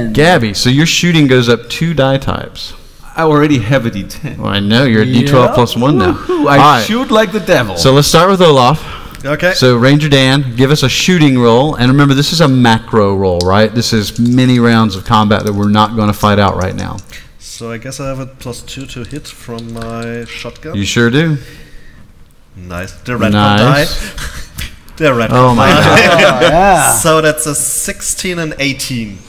10. Gabby, so your shooting goes up 2 die types. I already have a D10. Well, I know you're a D12 plus 1 now. Woo-hoo, I All right. shoot like the devil. So let's start with Olaf. Okay. So Ranger Dan, give us a shooting roll, and remember this is a macro roll, right? This is many rounds of combat that we're not going to fight out right now. So I guess I have a +2 to hit from my shotgun. You sure do. Nice. The Ratcon Nice. die. The Ratcon Oh my die. God. Yeah. So that's a 16 and 18.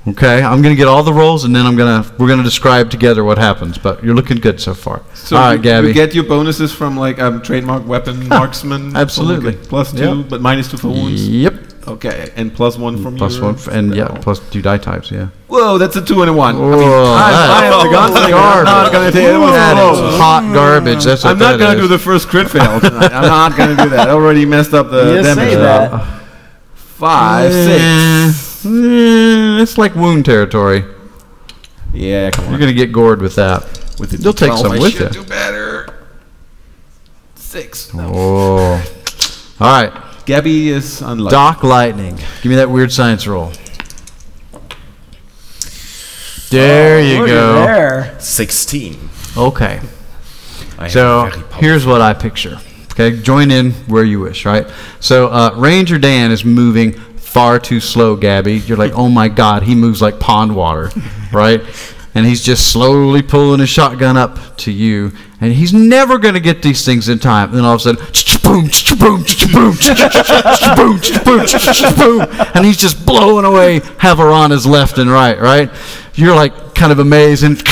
Okay, I'm gonna get all the rolls, and then we're gonna describe together what happens. But you're looking good so far. So all right, Gabby. you get your bonuses from like trademark weapon marksman. Absolutely. Okay, +2, but -2 for wounds. Yep. Okay, and +1 from Plus your 1, and yeah, spell. plus 2 die types. Yeah. Whoa, that's a 2 and a 1. I mean, Whoa, I am the gunslinger. I'm not gonna take it. That is Whoa. hot garbage. That's what I'm not that gonna is. do the first crit fail tonight. I'm not gonna do that. I already messed up the You damage. say that. 5, 6. It's like wound territory. Yeah, come on. You're gonna get gored with that. With the You'll take D12, some I with should you. do better. 6. No. Oh. All right. Gabby is unlucky. Doc Lightning. Give me that weird science roll. There you Look go. at there. 16. Okay. I am So very powerful. here's what I picture. Okay, join in where you wish, right? So Ranger Dan is moving far too slow, Gabby. You're like, oh my God, he moves like pond water, right? And he's just slowly pulling his shotgun up to you, and he's never going to get these things in time. And then all of a sudden, boom, boom, boom, boom, and he's just blowing away Havarana's left and right? You're like kind of amazed, and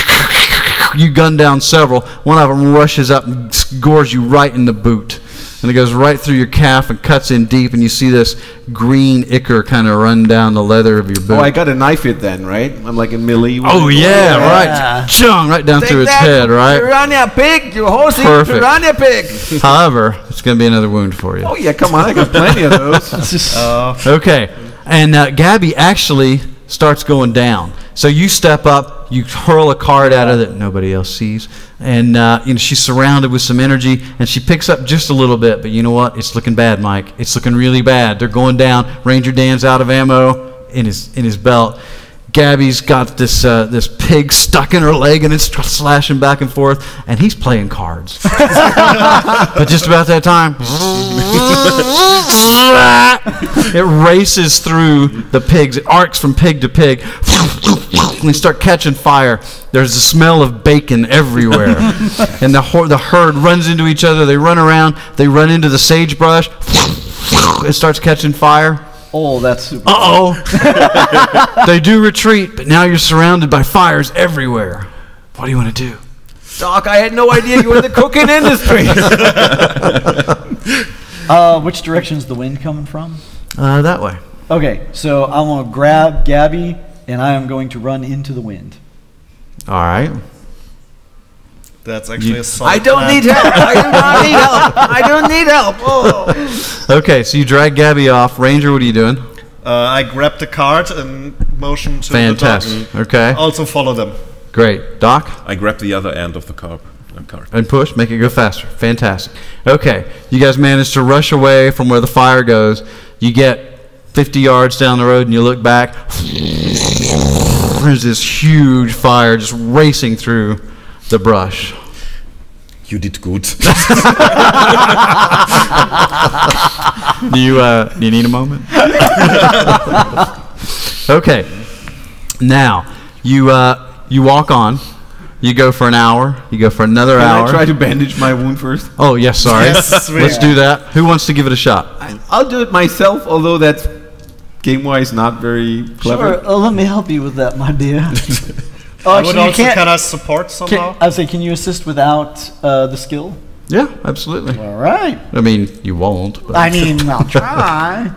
you gun down several. One of them rushes up and gores you right in the boot. And it goes right through your calf and cuts in deep, and you see this green ichor kind of run down the leather of your boot. Oh, I got a knife hit then, right? I'm like in melee. Oh, yeah, Yeah. right. Chung, right down through its head, right? Piranha pig, you horsey Perfect. piranha pig. However, it's going to be another wound for you. Oh, yeah, come on. I got plenty of those. It's just, Okay, and Gabby actually starts going down. So you step up, you hurl a card at her that nobody else sees, and she's surrounded with some energy, and she picks up just a little bit. But you know what? It's looking bad, Mike. It's looking really bad. They're going down. Ranger Dan's out of ammo in his belt. Gabby's got this pig stuck in her leg, and it's slashing back and forth, and he's playing cards. But just about that time, it races through the pigs. It arcs from pig to pig. And they start catching fire. There's the smell of bacon everywhere. And the herd runs into each other. They run around. They run into the sagebrush. It starts catching fire. oh, that's super. Uh-oh. They do retreat, but now you're surrounded by fires everywhere. What do you want to do? Doc, I had no idea you were in the cooking industry. Which direction's the wind coming from? That way. Okay, so I'm going to grab Gabby, and I am going to run into the wind. All right. That's actually a solid I don't plan. need help. I do not need help. I don't need help. Oh. Okay, so you drag Gabby off. Ranger, what are you doing? I grab the card and motion to Fantastic. the dog. Okay. Also follow them. Great. Doc? I grab the other end of the card. And push, make it go faster. Fantastic. Okay, you guys manage to rush away from where the fire goes. You get 50 yards down the road and you look back. There's this huge fire just racing through the brush. You did good. Do you need a moment? Okay. Now, you walk on. You go for an hour. You go for another Can hour. I try to bandage my wound first? Oh, yes, sorry. Yes, Let's do that. Who wants to give it a shot? I'll do it myself, although that's game-wise not very clever. Sure, let me help you with that, my dear. I would also, can I support somehow? I was saying, can you assist without the skill? Yeah, absolutely. All right. I mean, you won't. But. I mean, I'll try.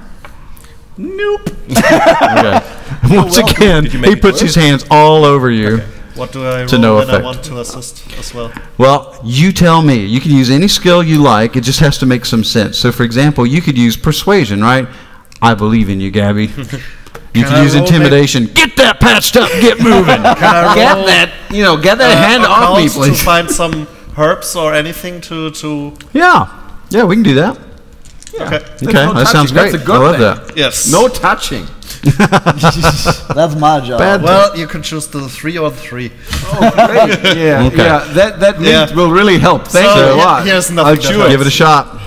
Nope. Okay. Once again, he puts his hands all over you. Okay. What do I roll to no when effect. I want to assist as well? Well, you tell me. You can use any skill you like. It just has to make some sense. So, for example, you could use persuasion, right? I believe in you, Gabby. You can use intimidation. Get that patched up. Get moving. Get that, get that hand off me, please. To find some herbs or anything to. Yeah, we can do that. Yeah. Okay. Okay, that sounds great. That's a good I love thing. that. Yes. No touching. That's my job. Bad. Well, you can choose the 3 on 3. Oh, great. Yeah, Okay. That link will really help. Thank you a lot. Here's I'll nothing. chew it. Give it a shot.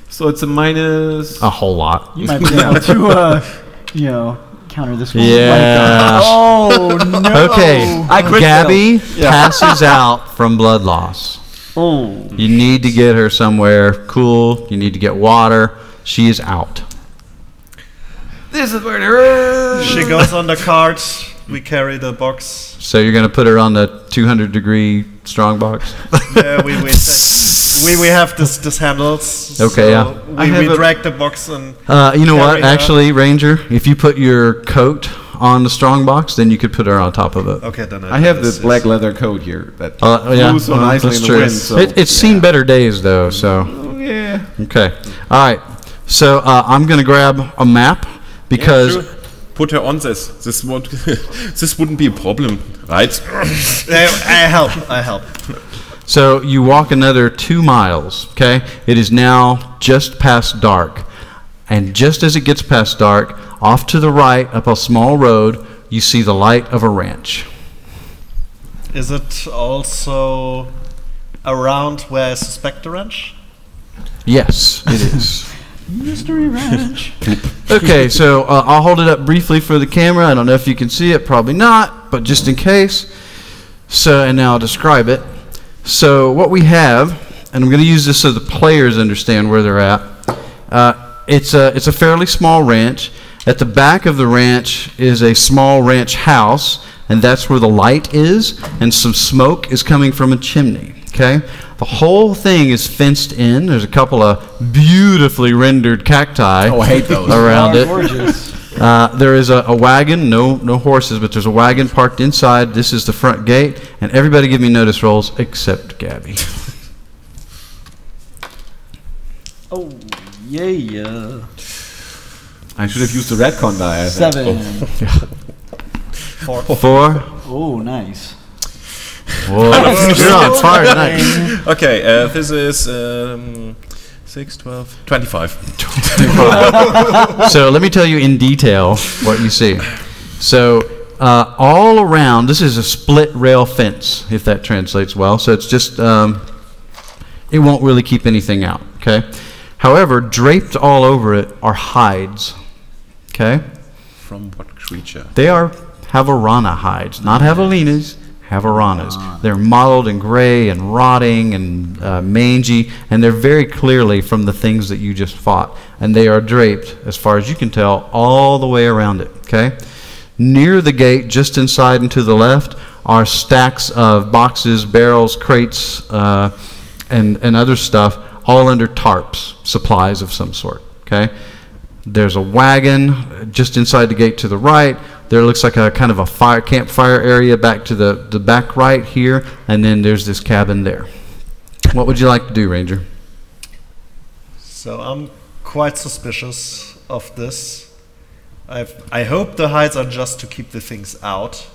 So it's a minus. A whole lot. You might be able to, counter this one. Yeah. Oh, no. Okay, I quit Gabby Yeah. passes out from blood loss. Oh. You need to get her somewhere cool. You need to get water. She is out. This is where it hurts. She goes on the cart. We carry the box. So you're going to put her on the 200-degree strong box? Yeah, we have this handles. Okay, yeah. We drag the box and. You know what? carry her. Actually, Ranger, if you put your coat on the strong box, then you could put her on top of it. Okay, then I have this black leather coat here that Yeah, moves so nicely that's in the true. wind. So, It's seen better days, though. So Oh, yeah. okay, all right. So I'm going to grab a map because. Sure. Put her on this. This wouldn't be a problem, right? I help. So you walk another 2 miles, okay? It is now just past dark. And just as it gets past dark, off to the right, up a small road, you see the light of a ranch. Is it also around where I suspect the ranch? Yes, it is. Mystery Ranch. Okay, so I'll hold it up briefly for the camera. I don't know if you can see it, probably not, but just in case. So, and now I'll describe it. So what we have, and I'm going to use this so the players understand where they're at. It's a fairly small ranch. At the back of the ranch is a small ranch house, and that's where the light is, and some smoke is coming from a chimney. Okay, the whole thing is fenced in. There's a couple of beautifully rendered cacti Oh, I hate those. around it. Gorgeous. There is a wagon, no horses, but there's a wagon parked inside. This is the front gate, and everybody give me notice rolls except Gabby. Oh, yeah. I should have used the Ratcon die. I think. 7. 4. Oh, nice. Whoa, you're on fire tonight. Okay, this is 6, 12, 25. So let me tell you in detail what you see. So all around, this is a split rail fence, if that translates well. So it's just, it won't really keep anything out, okay? However, draped all over it are hides, okay? From what creature? They are Havarana hides, not Javelinas, Havaranas. They're mottled and gray and rotting and mangy, and they're very clearly from the things that you just fought. And they are draped, as far as you can tell, all the way around it, okay? Near the gate, just inside and to the left, are stacks of boxes, barrels, crates, and other stuff, all under tarps, supplies of some sort, okay? There's a wagon just inside the gate to the right. There looks like a kind of a campfire area back to the back right here, and then there's this cabin there. What would you like to do, Ranger? So I'm quite suspicious of this. I hope the hides are just to keep the things out.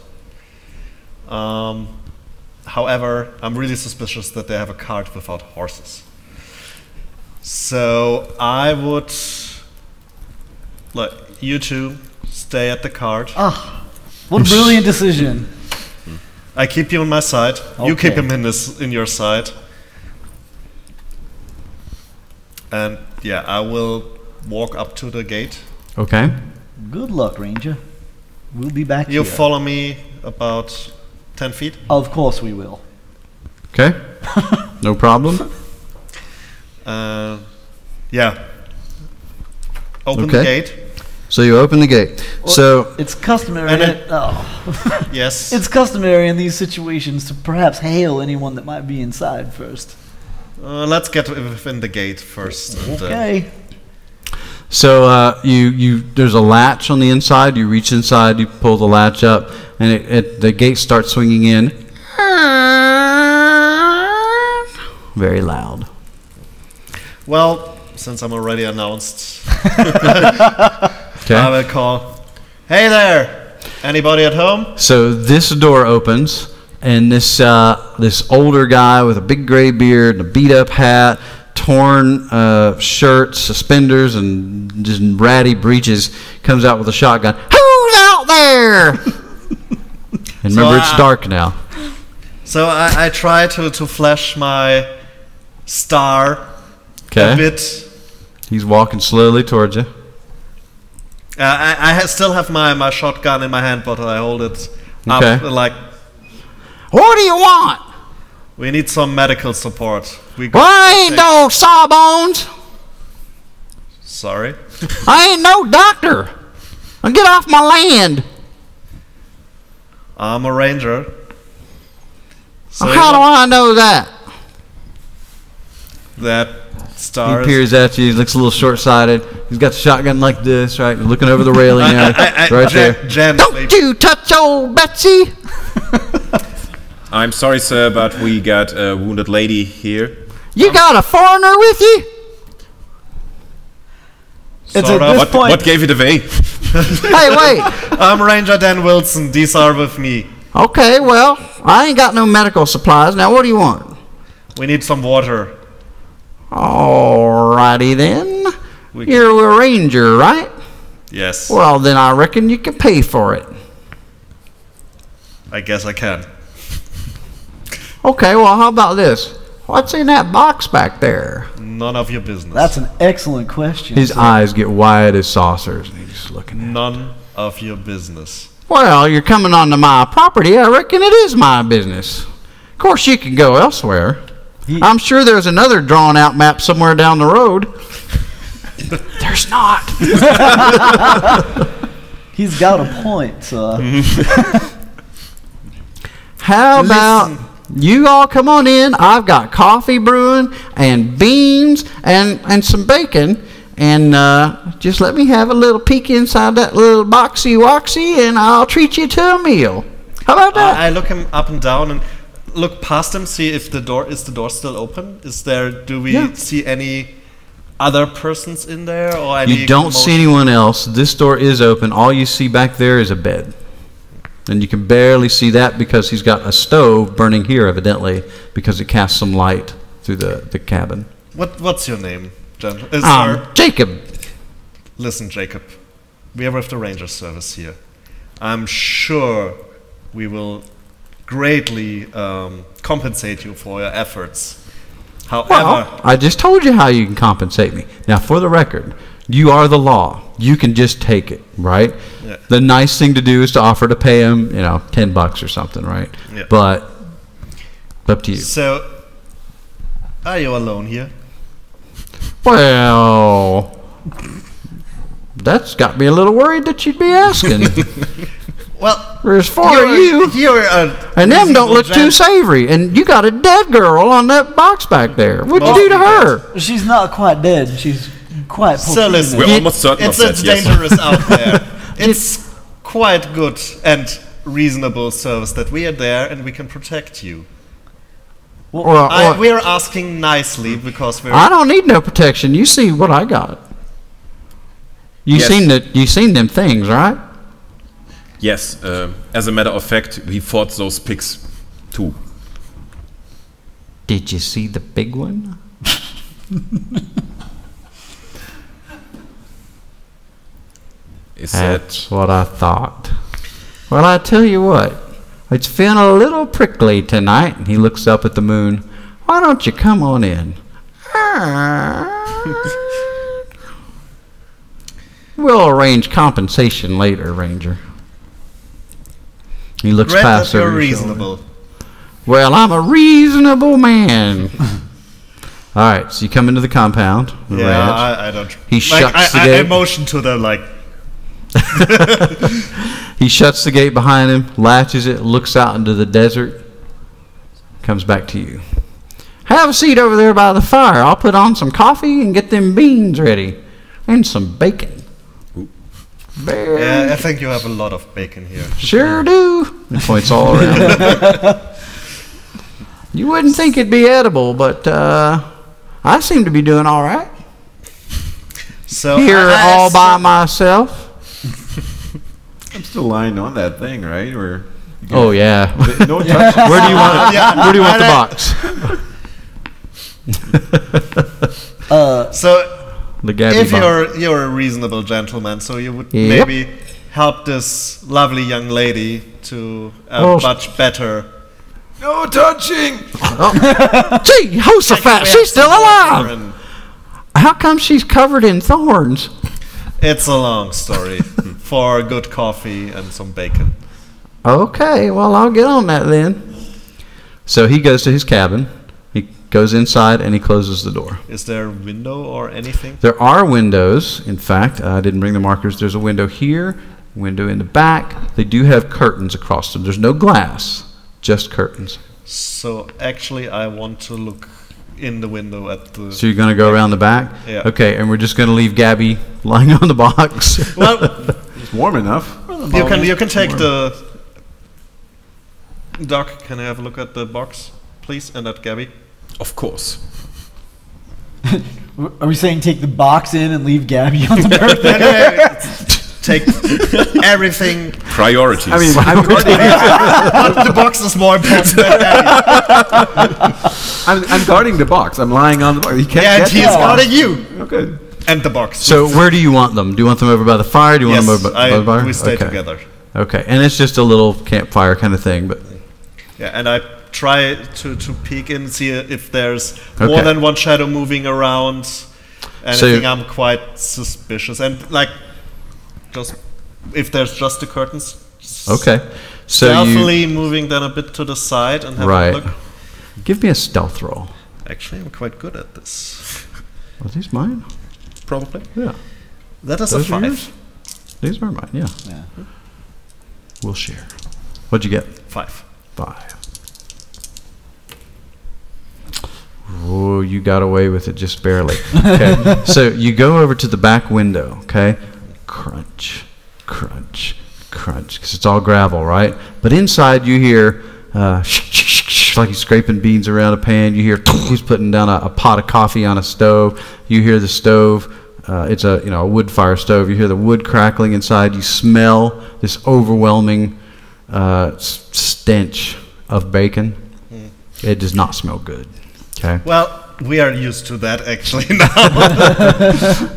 However, I'm really suspicious that they have a cart without horses. So I would let you two stay at the cart. Ah, what a brilliant decision. I keep you on my side. You keep Okay. him in your side. And yeah, I will walk up to the gate. Okay. Good luck, Ranger. We'll be back You here. follow me about 10 feet. Of course we will. Okay. No problem. Yeah. Open Okay. the gate. So you open the gate. Well, so it's customary. Yes. It's customary in these situations to perhaps hail anyone that might be inside first. Let's get within the gate first. Okay. So there's a latch on the inside. You reach inside, you pull the latch up, and the gate starts swinging in. Very loud. Well, since I'm already announced, I will call. Hey there! Anybody at home? So this door opens, and this older guy with a big gray beard and a beat-up hat, torn shirts, suspenders, and just ratty breeches comes out with a shotgun. Who's out there? And remember, it's dark now. So I try to flash my star a bit. He's walking slowly towards you. I still have my shotgun in my hand, but I hold it up like... What do you want? We need some medical support. I ain't no sawbones. Sorry? I ain't no doctor. Now get off my land. I'm a ranger. So how do I know that? That star. He peers at you. He looks a little short-sighted. He's got the shotgun like this, right? He's looking over the railing there, right there. Don't you touch old Betsy! I'm sorry, sir, but we got a wounded lady here. You got a foreigner with you? It's at this point. What gave it away? Hey, wait. I'm Ranger Dan Wilson. These are with me. Okay, well, I ain't got no medical supplies. Now, what do you want? We need some water. Alrighty then. You're a ranger, right? Yes. Well, then I reckon you can pay for it. I guess I can. Okay, well, how about this? What's in that box back there? None of your business. That's an excellent question. His eyes get wide as saucers, and he's just looking at it. None of your business. Well, you're coming onto my property. I reckon it is my business. Of course, you can go elsewhere. I'm sure there's another drawn-out map somewhere down the road. There's not. He's got a point, so. How about you all come on in? I've got coffee brewing and beans and some bacon. And just let me have a little peek inside that little boxy-woxy, and I'll treat you to a meal. How about that? I look him up and down and look past him, see if the door still open. Do we see any other persons in there, or any You don't see anyone else. This door is open. All you see back there is a bed. And you can barely see that because he's got a stove burning here, evidently, because it casts some light through the cabin. What's your name, gentlemen? Jacob. Listen, Jacob. We are with the Ranger Service here. I'm sure we will greatly compensate you for your efforts. However... Well, I just told you how you can compensate me. Now, for the record, you are the law. You can just take it, right? Yeah. The nice thing to do is to offer to pay him, $10 or something, right? Yeah. But up to you. So, are you alone here? Well, that's got me a little worried that you'd be asking. Well, there's four of you, and them don't look too savory. And you got a dead girl on that box back there. What'd you do to her? She's not quite dead. She's quite. So listen, we're almost certain it's of that, dangerous out there. It's quite good and reasonable service that we are there and we can protect you. We're asking nicely because I don't need no protection. You see what I got. You seen them things, right? Yes. As a matter of fact, we fought those pigs too. Did you see the big one? That's what I thought. Well, I tell you what. It's feeling a little prickly tonight. And he looks up at the moon. Why don't you come on in? We'll arrange compensation later, Ranger. He looks past her. You're reasonable. Well, I'm a reasonable man. All right, so you come into the compound. Yeah, I don't. He shucks the gate. I motion to them like, He shuts the gate behind him, latches it, looks out into the desert, comes back to you. Have a seat over there by the fire. I'll put on some coffee and get them beans ready. And some bacon. Yeah, I think you have a lot of bacon here. Sure do. He points all around. You wouldn't think it'd be edible, but I seem to be doing all right. So Here all by myself. I'm still lying on that thing, right? Or Oh yeah. no touch. Where do you want? Where do you want the box? So The Gabby if box. you're a reasonable gentleman, so you would Yep. maybe help this lovely young lady to a Oh. much better. No touching. Gee, Jehoshaphat, she's still alive. And How come she's covered in thorns? it's a long story for good coffee and some bacon. Okay, well, I'll get on that then. So he goes to his cabin. He goes inside and he closes the door. Is there a window or anything? There are windows. In fact, I didn't bring the markers. There's a window here, window in the back. They do have curtains across them. There's no glass, just curtains. So actually, I want to look in the window at the. So you're going to go around the back? Yeah. Okay, and we're just going to leave Gabby lying on the box. Well, It's warm enough. you can take the. Doc, can I have a look at the box, please, and at Gabby? Of course. Are we saying take the box in and leave Gabby on the birthday? Anyway, take everything. Priorities. I mean, I'm guarding, The box is more important than Gabby. I'm guarding the box. I'm lying on the box. He can't And get he's the box. guarding you Okay. and the box. So where do you want them? Do you want them over by the fire? Do you want them Yes, over by the fire? we stay Okay. together. Okay, and it's just a little campfire kind of thing, but Yeah, and I try to peek in, see if there's more Okay. than one shadow moving around. And So- I think I'm quite suspicious. And like, just if there's just the curtains, okay. So stealthily moving then a bit to the side and have Right. a look. give me a stealth roll. Actually, I'm quite good at this. Are these mine? Probably. Yeah. That is Those a are 5. yours? These are mine, yeah. Yeah. We'll share. What'd you get? 5. 5. Oh, you got away with it just barely. Okay. So you go over to the back window, okay? Crunch, crunch, crunch, because it's all gravel, right? But inside you hear like he's scraping beans around a pan. You hear he's putting down a pot of coffee on a stove. You hear the stove. It's a wood fire stove. You hear the wood crackling inside. You smell this overwhelming stench of bacon. It does not smell good. Okay. Well, we are used to that actually now.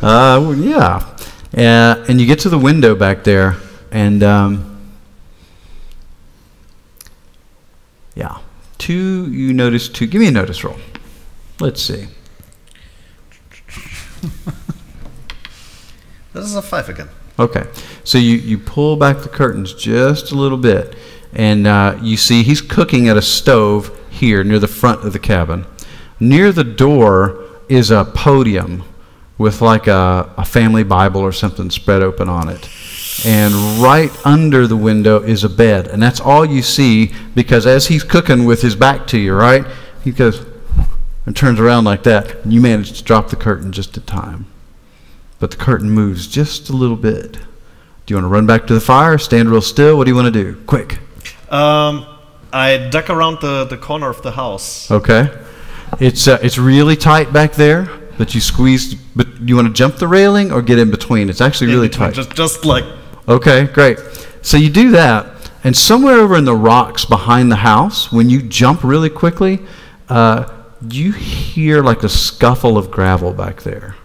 Well, yeah. And you get to the window back there, and yeah, you notice two. Give me a notice roll. Let's see. This is a 5 again. Okay, so you pull back the curtains just a little bit, and you see he's cooking at a stove here near the front of the cabin. Near the door is a podium with like a family Bible or something spread open on it. And right under the window is a bed, and that's all you see, because as he's cooking with his back to you, right, he goes and turns around like that, and you manage to drop the curtain just in time. But the curtain moves just a little bit. Do you want to run back to the fire, stand real still? What do you want to do? Quick. I duck around the corner of the house. Okay. It's really tight back there, but you squeeze. But you want to jump the railing or get in between? It's actually really tight. Just like. Okay, great. So you do that, and somewhere over in the rocks behind the house, when you jump really quickly, you hear like a scuffle of gravel back there.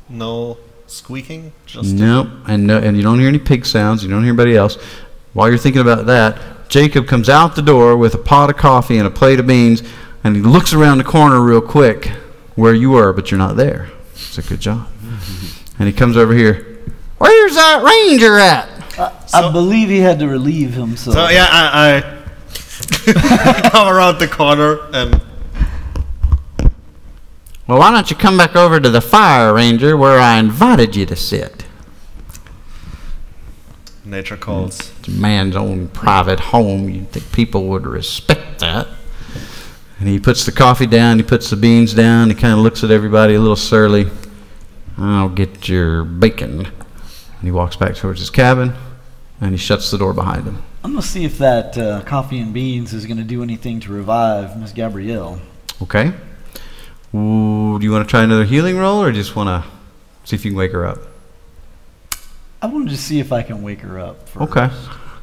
No squeaking? Just Nope, and you don't hear any pig sounds. You don't hear anybody else. While you're thinking about that, Jacob comes out the door with a pot of coffee and a plate of beans, and he looks around the corner real quick where you were, but you're not there. It's a good job. And he comes over here. Where's that ranger at? I believe he had to relieve himself. So yeah, I come around the corner and. Well, why don't you come back over to the fire, Ranger, where I invited you to sit? Nature calls. It's a man's own private home. You'd think people would respect that. And he puts the coffee down, he puts the beans down, he kind of looks at everybody a little surly. I'll get your bacon. And he walks back towards his cabin, and he shuts the door behind him. I'm going to see if that coffee and beans is going to do anything to revive Miss Gabrielle. Okay. Ooh, do you want to try another healing roll, or just want to see if you can wake her up? I want to just see if I can wake her up first. Okay.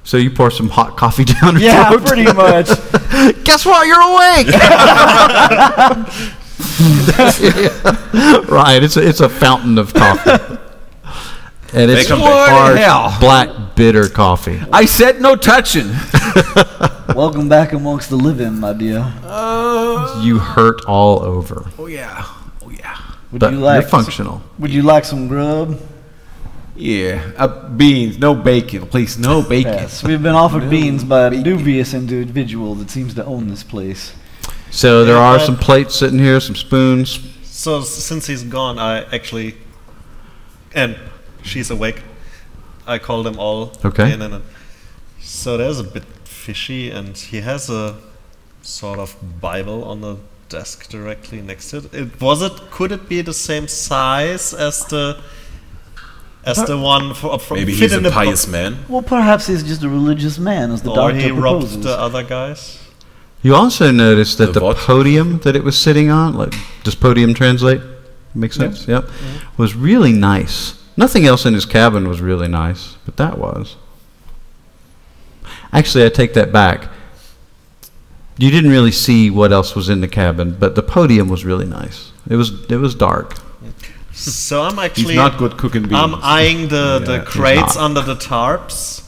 So you pour some hot coffee down her Yeah, throat? pretty much. Guess what? You're awake! Right, it's a fountain of coffee. And it's hard, black, bitter coffee. I said no touching. Welcome back amongst the living, my dear. You hurt all over. Oh yeah. Oh yeah. But you're functional. Would you like some grub? Yeah. Beans, no bacon, please, no bacon. Yes, we've been offered beans by a dubious individual that seems to own this place. So there are some plates sitting here, some spoons. So since he's gone, I actually, and she's awake, I call them all Okay. in. And so there's a bit fishy, and he has a sort of Bible on the desk directly next to it. Could it be the same size as the one from Maybe fit he's in a the pious man. Well, perhaps he's just a religious man, as the or doctor he proposes. robbed the other guys. You also notice that The the what? podium that it was sitting on, like, does podium translate? Makes sense? Yep. Was really nice. Nothing else in his cabin was really nice, but that was. Actually, I take that back. You didn't really see what else was in the cabin, but the podium was really nice. It was dark. So I'm actually He's not good cooking beans. I'm eyeing the Yeah, crates not. under the tarps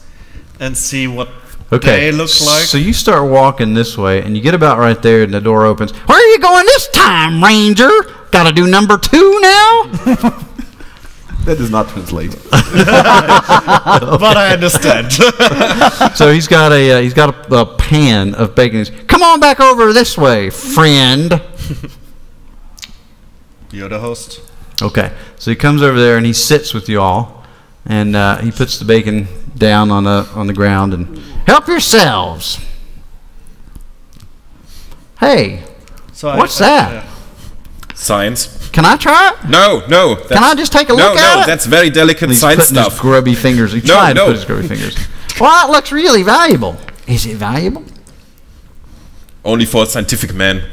and see what Okay, they look like. so you start walking this way, and you get about right there, and the door opens. Where are you going this time, Ranger? Got to do number 2 now? That does not translate. But I understand. So he's got a pan of bacon. He's, come on back over this way, friend. You're the host. Okay, so he comes over there and he sits with you all, and he puts the bacon down on the ground and help yourselves. Hey, So what's that? Science. Can I try it? No. Can I just take a look at it? No, that's very delicate He's science putting his stuff. grubby fingers. He No, tried to no. put his grubby fingers. Well, it looks really valuable. Is it valuable? Only for a scientific man.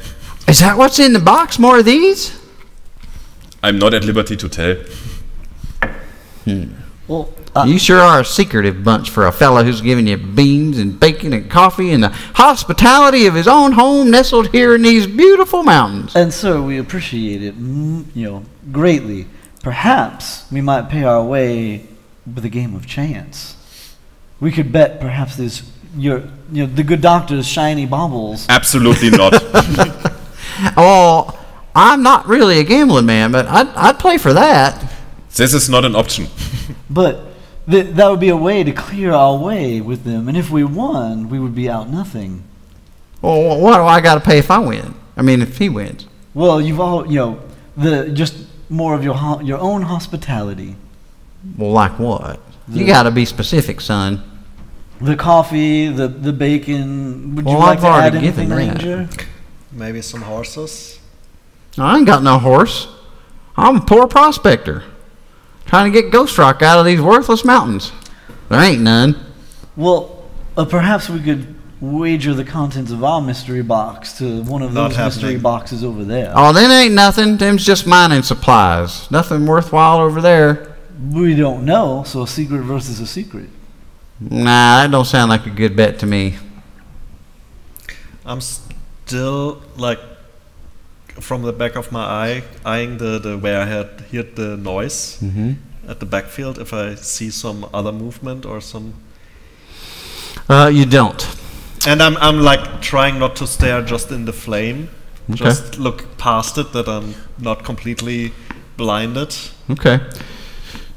Is that what's in the box? More of these? I'm not at liberty to tell. Well, You sure are a secretive bunch for a fellow who's giving you beans and bacon and coffee and the hospitality of his own home nestled here in these beautiful mountains. and sir, we appreciate it, greatly. Perhaps we might pay our way with a game of chance. We could bet perhaps the good doctor's shiny baubles. Absolutely not. Oh, I'm not really a gambling man, but I'd play for that. This is not an option. But that would be a way to clear our way with them, and if we won, we would be out nothing. Well, what do I got to pay if I win? I mean, if he wins. Well, you've all just more of your own hospitality. Well, like what? You got to be specific, son. The coffee, the bacon. Would you Well, like I've to already add anything, given that. Ranger? Maybe some horses. I ain't got no horse. I'm a poor prospector, trying to get ghost rock out of these worthless mountains. There ain't none. Well, perhaps we could wager the contents of our mystery box to one of Not those mystery happening. boxes over there. Oh, then ain't nothing. Them's just mining supplies. Nothing worthwhile over there. We don't know, so a secret versus a secret. Nah, that don't sound like a good bet to me. I'm still like from the back of my eye eyeing the where I had heard the noise at the backfield. If I see some other movement or some, You don't. and I'm like trying not to stare just in the flame. Okay. Just look past it, that I'm not completely blinded. Okay.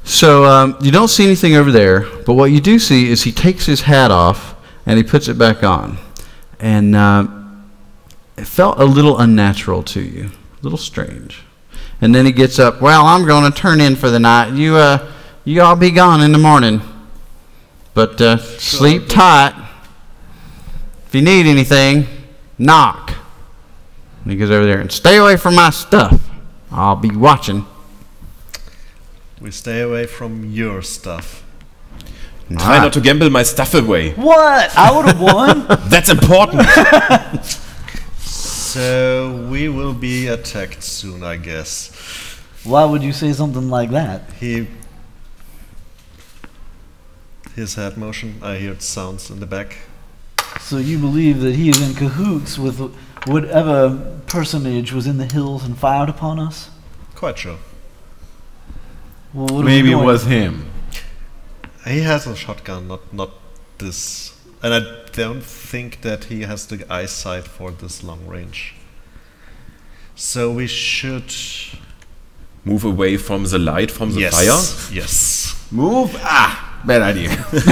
So you don't see anything over there, but what you do see is he takes his hat off and he puts it back on. And it felt a little unnatural to you, a little strange. And then he gets up, well, I'm going to turn in for the night. You all be gone in the morning. But sleep tight. If you need anything, knock. And he goes over there and stay away from my stuff. I'll be watching. We stay away from your stuff. Try not to gamble my stuff away. What? I would have won. That's important. So we will be attacked soon, I guess. Why would you say something like that? His head motion, I heard sounds in the back. So you believe that he is in cahoots with whatever personage was in the hills and fired upon us? Quite sure. Well, what are we Maybe it doing? was him. He has a shotgun, not this. And I don't think that he has the eyesight for this long range. So we should... Move away from the light, from the fire. Yes. Move? Bad idea. Really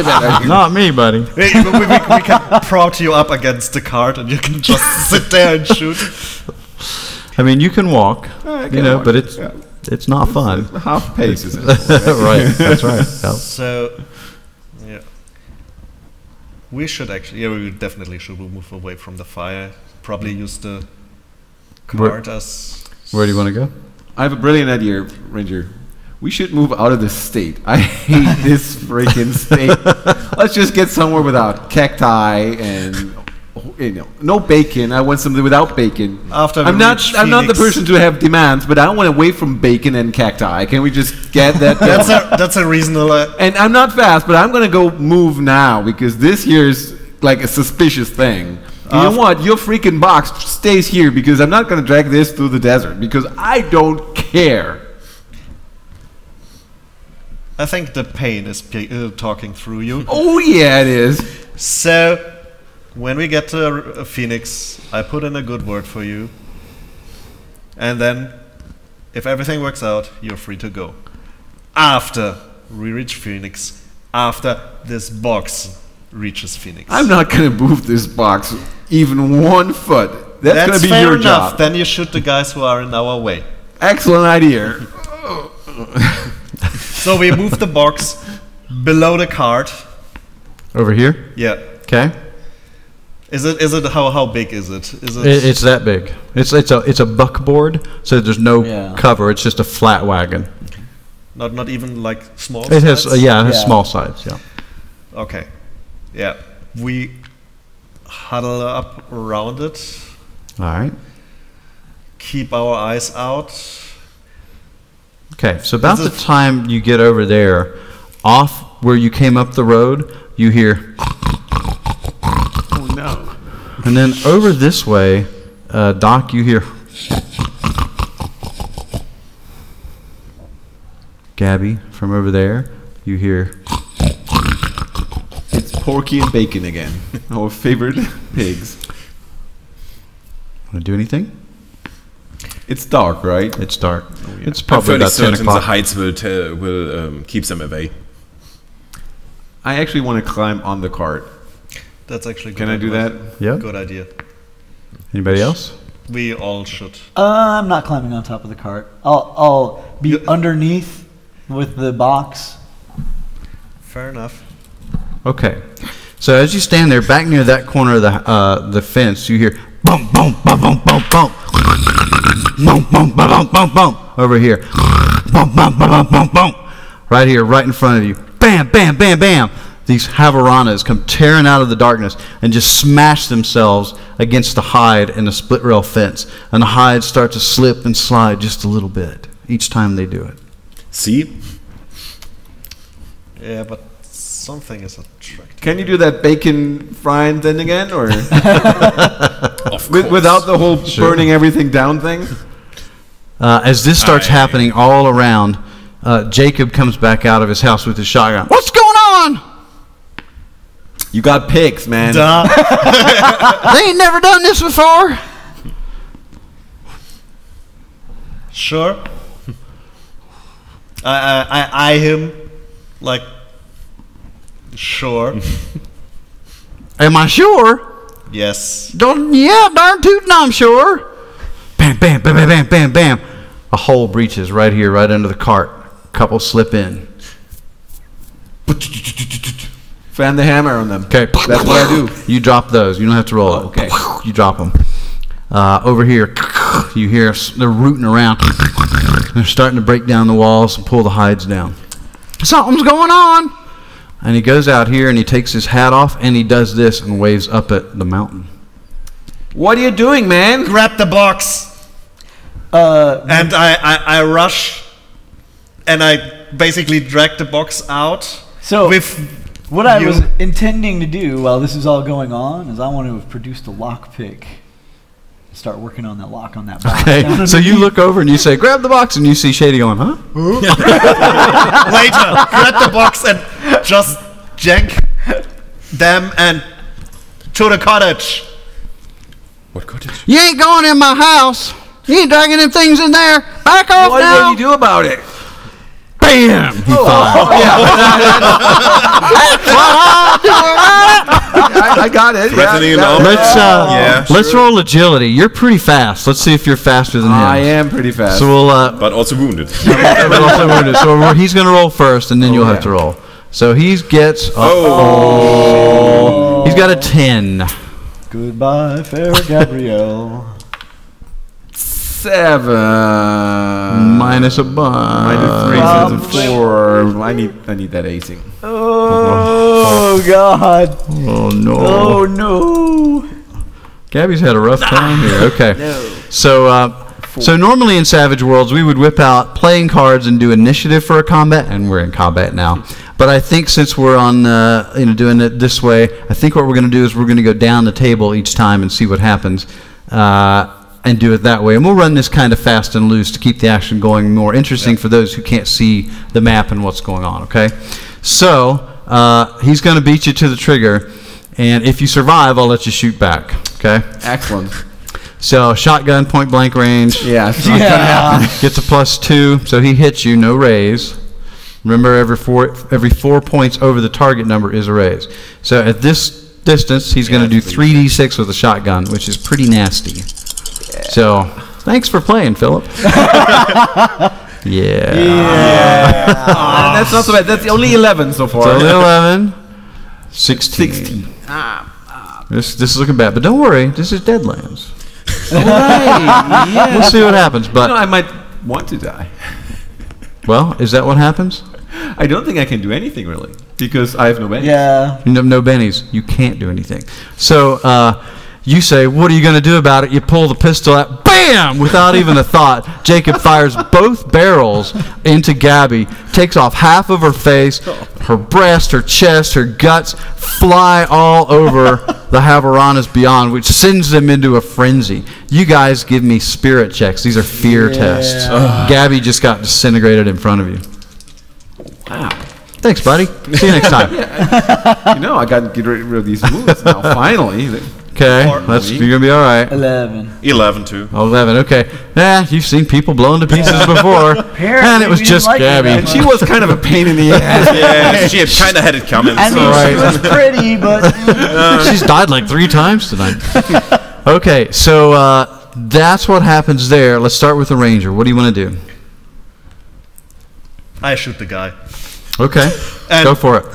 bad idea. Not me, buddy. we can prod you up against the cart and you can just sit there and shoot. I mean, you can walk, I you know, walk, but it's not fun. Half pace is it? Right, that's right. Yep. So, yeah. We should actually, we definitely should move away from the fire. Probably use the cart as... Where do you want to go? I have a brilliant idea, Ranger. We should move out of this state. I hate this freaking state. Let's just get somewhere without cacti and no bacon. I want something without bacon. I'm not the person to have demands, but I want away from bacon and cacti. Can we just get that? That's a reasonable. And I'm not fast, but I'm gonna go move now because this here is like a suspicious thing. You know what? Your freaking box stays here because I'm not gonna drag this through the desert because I don't care. I think the pain is talking through you. Oh yeah, it is. So, when we get to Phoenix, I put in a good word for you. And then, if everything works out, you're free to go. After we reach Phoenix, after this box reaches Phoenix. I'm not gonna move this box even 1 foot. That's gonna be fair your enough. job. Then you shoot the guys who are in our way. Excellent idea. So we move the box below the cart. Over here? Yeah. Okay. Is it how big is it? It's that big. It's a buckboard, so there's no cover. It's just a flat wagon. Not even like small. It has sides? it has small sides. Yeah. Okay. Yeah. We huddle up around it. All right. Keep our eyes out. Okay. So about the time you get over there, off where you came up the road, you hear. Oh no. And then over this way, Doc, you hear. Gabby, from over there, you hear. It's Porky and Bacon again. Our favorite pigs. Want to do anything? It's dark, right? It's dark. Oh, yeah. It's probably I'm about 10 certain the o'clock. heights will keep them away. I actually want to climb on the cart. That's actually good. Can I do that? Yeah. Good idea. Anybody else? We all should. I'm not climbing on top of the cart. I'll be underneath with the box. Fair enough. Okay. So as you stand there, back near that corner of the fence, you hear boom, boom, boom, boom, boom, boom, boom, boom, boom, boom, boom, boom. Over here, boom, boom, boom, boom, boom, boom. Right here, right in front of you, bam, bam, bam, bam. These Havaranas come tearing out of the darkness and just smash themselves against the hide in the split rail fence, and the hides start to slip and slide just a little bit each time they do it. See? Yeah, but something is attractive. Can you do that bacon frying thing again, or Of course. without the whole burning everything down thing? As this starts happening all around, Jacob comes back out of his house with his shotgun. What's going on? You got pigs, man. They ain't never done this before. Sure. I eye him like, sure. Am I sure? Yes. Yeah, darn tootin' I'm sure. Bam, bam, bam, bam, bam, bam, bam. A hole breaches right here, right under the cart. Couple slip in. Fan the hammer on them. Okay. That's what I do. You drop those. You don't have to roll it. Okay. You drop them. Over here, you hear they're rooting around. They're starting to break down the walls and pull the hides down. Something's going on. And he goes out here and he takes his hat off and he does this and waves up at the mountain. What are you doing, man? Grab the box. And I rush and I basically drag the box out. So with what I was intending to do while this is all going on is I want to have produced a lockpick. Start working on that lock on that box. Okay, so you look over and you say, grab the box, and you see Shady going, huh? Later, grab the box and just jank them and to the cottage. What cottage? You ain't going in my house. You ain't dragging them things in there. Back off What now. did you do about it? Bam! He fired. I got it. Threatening an arm. Let's roll agility. You're pretty fast. Let's see if you're faster than him. I am pretty fast. So we'll. But also wounded. But also wounded. So he's going to roll first, and then you'll have to roll. So he gets. He's got a 10. Goodbye, fair Gabrielle. 7 minus a bunch. -3, so it's a 4. I need that acing. Oh God. Oh no. Oh no. Gabby's had a rough time here. Okay. So normally in Savage Worlds we would whip out playing cards and do initiative for a combat, and we're in combat now. But I think since we're on doing it this way, I think what we're going to do is we're going to go down the table each time and see what happens. And do it that way. And we'll run this kind of fast and loose to keep the action going more interesting for those who can't see the map and what's going on, okay? So, he's going to beat you to the trigger, and if you survive, I'll let you shoot back, okay? Excellent. So, shotgun, point blank range. Yeah, it's not gonna happen. Gets a +2, so he hits you, no raise. Remember, every 4 points over the target number is a raise. So, at this distance, he's going to do 3d6 with a shotgun, which is pretty nasty. So, thanks for playing, Philip. That's not so bad. That's only 11 so far. So only 11. 16. This is looking bad, but don't worry. This is Deadlands. We'll see what happens. But I might want to die. Well, is that what happens? I don't think I can do anything really because I have no bennies. Yeah. No bennies. You can't do anything. So. You say, what are you going to do about it? You pull the pistol out, bam! Without even a thought. Jacob fires both barrels into Gabby, takes off half of her face, her breast, her chest, her guts fly all over the Havaranas beyond, which sends them into a frenzy. You guys give me spirit checks. These are fear tests. Gabby just got disintegrated in front of you. Wow. Thanks, buddy. See you next time. I got to get rid of these moves now, finally. Okay, you're going to be all right. 11. 11 too. 11, okay. You've seen people blown to pieces before. And it was just Gabby. And she was kind of a pain in the ass. Yeah, she kind of had it coming. I mean, she was pretty, but... She's died like 3 times tonight. Okay, so that's what happens there. Let's start with the ranger. What do you want to do? I shoot the guy. Okay, go for it.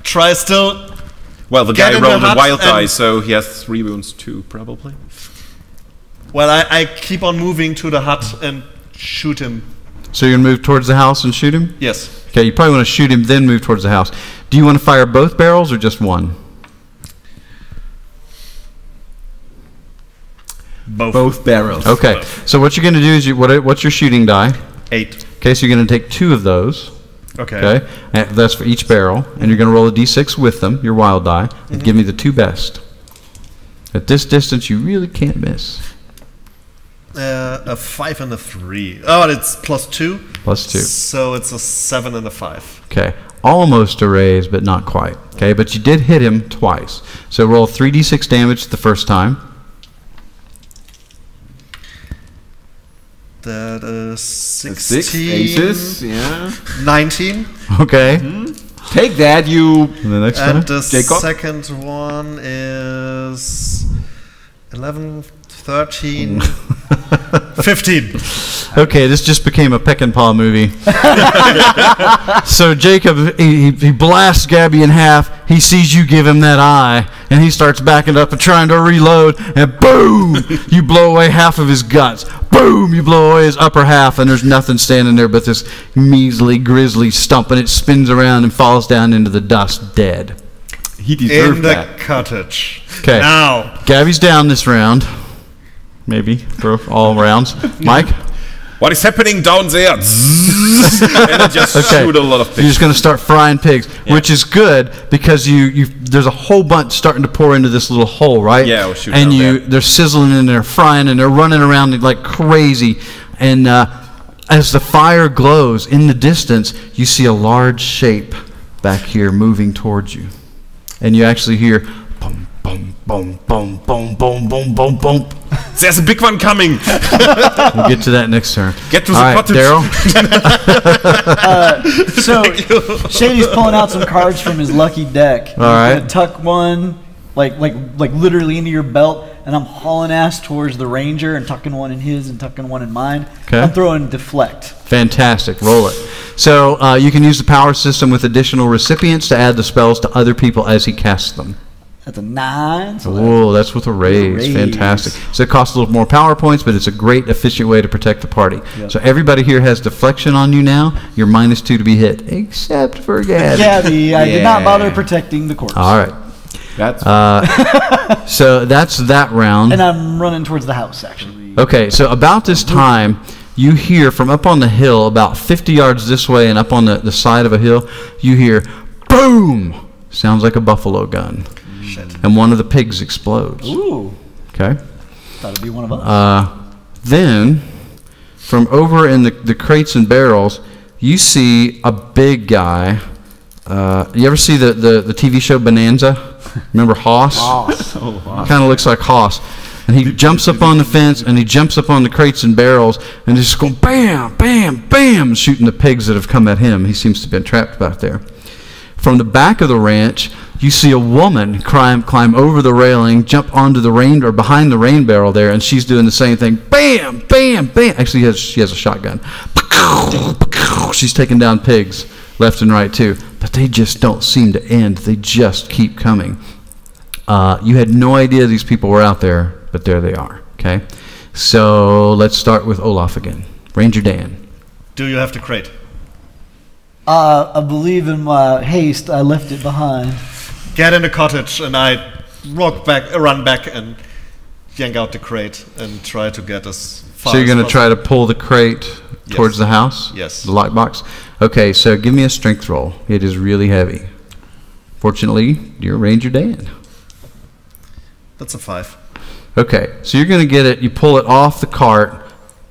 Try still... Well, the guy rolled a wild die, so he has 3 wounds too, probably. Well, I keep on moving to the hut and shoot him. So you're going to move towards the house and shoot him? Yes. Okay, you probably want to shoot him, then move towards the house. Do you want to fire both barrels or just one? Both barrels. Okay, so what you're going to do is, what's your shooting die? 8. Okay, so you're going to take 2 of those. Okay. And that's for each barrel, and you're going to roll a d6 with them, your wild die, and give me the 2 best. At this distance, you really can't miss. A 5 and a 3. Oh, it's +2. +2. So it's a 7 and a 5. Okay, almost a raise, but not quite. Okay, but you did hit him twice. So roll 3d6 damage the first time. That is 16. 6 aces, yeah. 19. Okay. Take that, you. And the next And time? the Jacob? second one is 11, 13, 15. Okay, this just became a peck and paw movie. So Jacob, he blasts Gabby in half. He sees you give him that eye, and he starts backing up and trying to reload, and boom, you blow away half of his guts. Boom, you blow away his upper half, and there's nothing standing there but this measly, grisly stump, and it spins around and falls down into the dust, dead. He deserved In the that. cottage. Okay. Now. Gabby's down this round. Maybe for all rounds. Mike? What is happening down there? And I just shoot a lot of pigs. You're just going to start frying pigs, which is good because there's a whole bunch starting to pour into this little hole, right? Yeah, we'll shoot and down there. they're sizzling and they're frying and they're running around like crazy. And as the fire glows in the distance, you see a large shape back here moving towards you. And you actually hear boom, boom, boom, boom, boom, boom, boom, boom, boom. There's a big one coming. We'll get to that next turn. Get to All the right, cottage. Daryl. So Shady's pulling out some cards from his lucky deck. All right. Gonna tuck one like literally into your belt, and I'm hauling ass towards the ranger and tucking one in his and tucking one in mine. Okay. I'm throwing deflect. Fantastic. Roll it. So you can use the power system with additional recipients to add the spells to other people as he casts them. That's a 9. So Oh, that's with a raise. Fantastic. So it costs a little more power points, but it's a great, efficient way to protect the party. Yep. So everybody here has deflection on you now. You're -2 to be hit, except for Gabby. Gabby, I did not bother protecting the corpse. All right. That's So that's that round. And I'm running towards the house, actually. Okay, so about this time, you hear from up on the hill, about 50 yards this way and up on the side of a hill, you hear, boom! Sounds like a buffalo gun. Shit. And one of the pigs explodes. Ooh. Okay? Thought it'd be one of us. Then, from over in the crates and barrels, you see a big guy. You ever see the TV show Bonanza? Remember Hoss? Kind of looks like Hoss. And he jumps up on the fence, and he jumps up on the crates and barrels, and he's just going bam, bam, bam, shooting the pigs that have come at him. He seems to have been trapped back there. From the back of the ranch, you see a woman climb over the railing, jump onto the rain, or behind the rain barrel there, and she's doing the same thing. Bam, bam, bam. Actually, she has a shotgun. She's taking down pigs left and right too, but they just don't seem to end. They just keep coming. You had no idea these people were out there, but there they are. Okay, so let's start with Olaf again. Ranger Dan. Do you have the crate? I believe in my haste, I left it behind. Get in the cottage, and I run back and yank out the crate and try to get as far So you're as going to try to pull the crate Yes. towards the house? Yes. The lockbox? Okay, so give me a strength roll. It is really heavy. Fortunately, you're Ranger Dan. That's a 5. Okay, so you're going to get it, you pull it off the cart,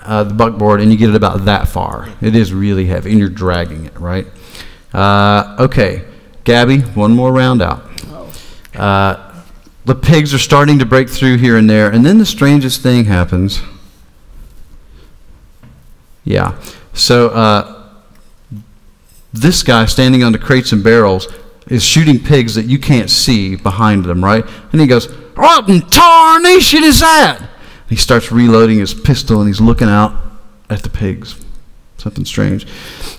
the buckboard, and you get it about that far. It is really heavy, and you're dragging it, right? Okay, Gabby, one more round out. The pigs are starting to break through here and there, and then the strangest thing happens. Yeah, so this guy standing on the crates and barrels is shooting pigs that you can't see behind them, right? And he goes, "What in tarnation is that?" He starts reloading his pistol, and he's looking out at the pigs. Something strange.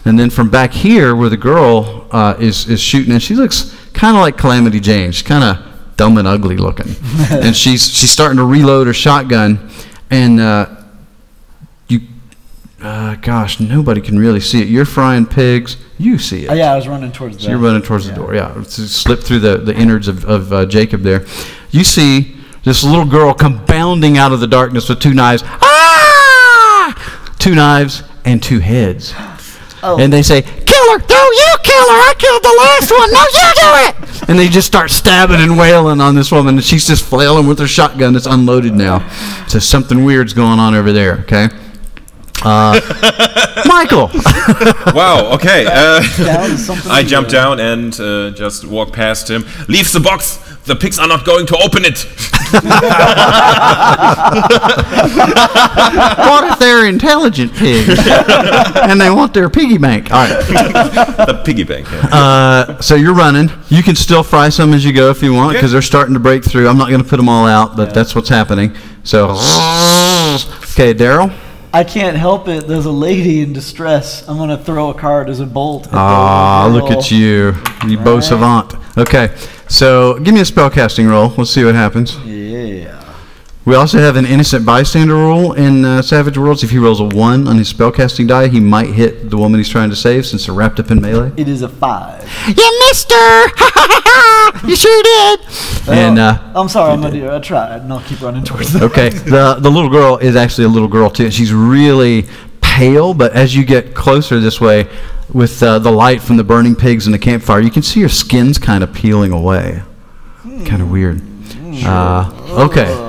And then from back here, where the girl is shooting, and she looks kind of like Calamity Jane. She's kind of dumb and ugly looking. And she's starting to reload her shotgun, and gosh, nobody can really see it. You're frying pigs. You see it. Oh, yeah, I was running towards the So you're running towards the door. Yeah, it's just slip through the innards of Jacob there. You see this little girl come bounding out of the darkness with 2 knives. Ah! 2 knives and 2 heads. Oh. And they say, "Kill her! No, you kill her! I killed the last one! No, you do it!" And they just start stabbing and wailing on this woman, and she's just flailing with her shotgun that's unloaded now. So something weird's going on over there, okay? Michael! Wow, okay. That was something I to jump do. down and just walk past him. Leave the box! The pigs are not going to open it! What if they're intelligent pigs and they want their piggy bank? All right. The piggy bank. Yeah. So you're running. You can still fry some as you go if you want because they're starting to break through. I'm not going to put them all out, but that's what's happening. So, okay, Daryl. I can't help it. There's a lady in distress. I'm gonna throw a card as a bolt. Ah, look at you. You beau savant. Okay, so give me a spellcasting roll. Let's see what happens. Yeah. We also have an innocent bystander rule in Savage Worlds. If he rolls a 1 on his spellcasting die, he might hit the woman he's trying to save since they're wrapped up in melee. It is a 5. You missed her! You sure did! And I'm sorry, my dear. I tried, and I'll keep running towards them. okay, the little girl is actually a little girl too. She's really pale, but as you get closer this way, with the light from the burning pigs and the campfire, you can see her skin's kind of peeling away. Kind of weird. Okay.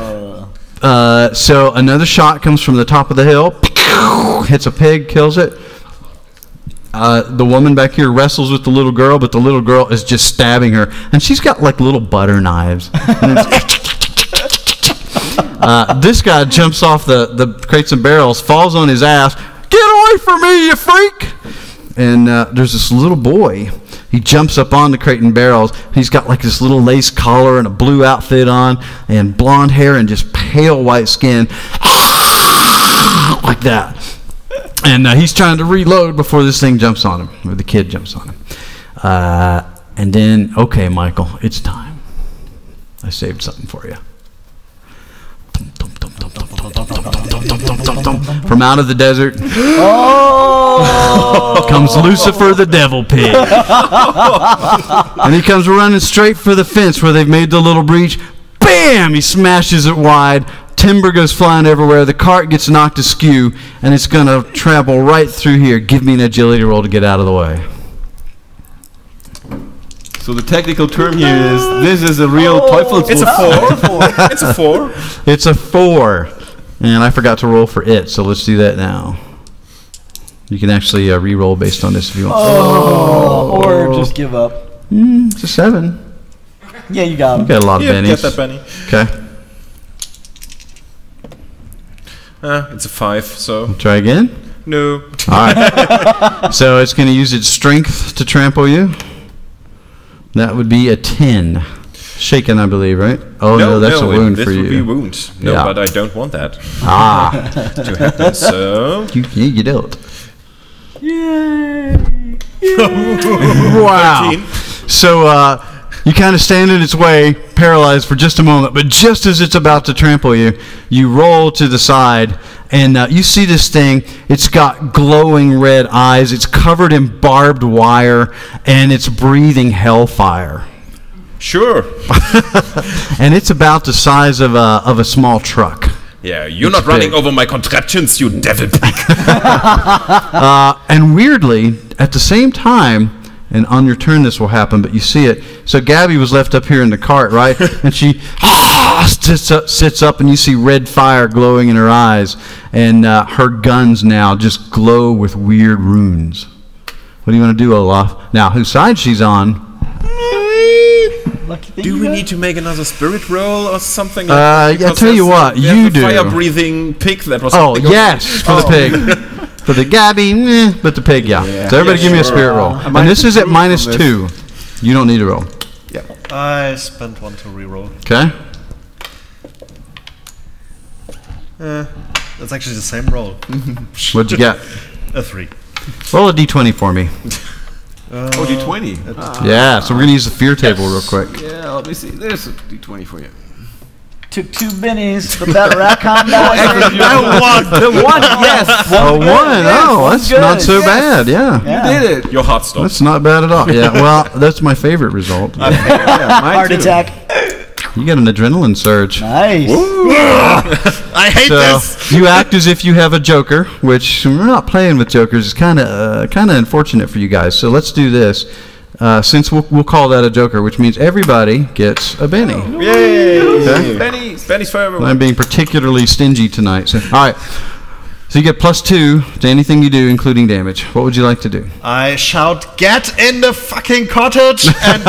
So another shot comes from the top of the hill, hits a pig, kills it. The woman back here wrestles with the little girl, but the little girl is just stabbing her, and she's got like little butter knives. This guy jumps off the crates and barrels, falls on his ass. Get away from me, you freak! And there's this little boy. He jumps up on the crate and barrels. He's got like this little lace collar and a blue outfit on and blonde hair and just pale white skin. Like that. And he's trying to reload before this thing jumps on him, or the kid jumps on him. And then, okay, Michael, it's time. I saved something for you. From out of the desert comes Lucifer the devil pig. And he comes running straight for the fence where they've made the little breach. Bam! He smashes it wide. Timber goes flying everywhere. The cart gets knocked askew, and it's going to travel right through here. Give me an agility roll to get out of the way. So the technical term here is this is a real Teufelswurf. It's a 4. It's a 4. It's a 4. And I forgot to roll for it, so let's do that now. You can actually re-roll based on this if you want. Or just give up. It's a 7. Yeah, you got him. You got a lot of bennies. Get that Benny. Okay. It's a 5, so... Try again? No. All right. So it's going to use its strength to trample you. That would be a 10. Shaken, I believe, right? Oh, no, that's a wound for you. This would be a wound. No, Yeah. but I don't want that To happen, so... You don't. Yay! Wow. 13. So you kind of stand in its way, paralyzed for just a moment, but just as it's about to trample you, you roll to the side, and you see this thing. It's got glowing red eyes. It's covered in barbed wire, and it's breathing hellfire. Sure. And it's about the size of a small truck. Yeah, you're It's not running big. over my contraptions, you devil pig. And weirdly, at the same time, and on your turn this will happen, but you see it. So Gabby was left up here in the cart, right? And she sits up, and you see red fire glowing in her eyes. And her guns now just glow with weird runes. What do you want to do, Olaf? Now, whose side she's on? Lucky thing Do you we got. need to make another spirit roll or something? Yeah, Because tell you what, we have you the do. fire-breathing pig that was... Oh, yes, for the pig. For the Gabby, but the pig, yeah. So everybody give me a spirit roll. And this is at -2. You don't need to roll. I spent 1 to reroll. Okay? That's actually the same roll. What'd you get? A 3. Roll a d20 for me. Oh, D20. Yeah, so we're going to use the fear table real quick. Yeah, let me see. There's a D20 for you. Took 2 bennies, but that Ratcon boy. The one, yes. Oh, 1. Oh, that's good. not so bad. Yeah. Yeah. You did it. Your heart stopped. That's not bad at all. Yeah, well, that's my favorite result. Yeah, mine Heart too. attack. You get an adrenaline surge. Nice. I hate So this! you act as if you have a joker, which we're not playing with jokers. It's kind of unfortunate for you guys. So let's do this. Since we'll call that a joker, which means everybody gets a Benny. Yay! Okay. Benny's for everyone. I'm being particularly stingy tonight. So, all right. So you get +2 to anything you do, including damage. What would you like to do? I shout, get in the fucking cottage! And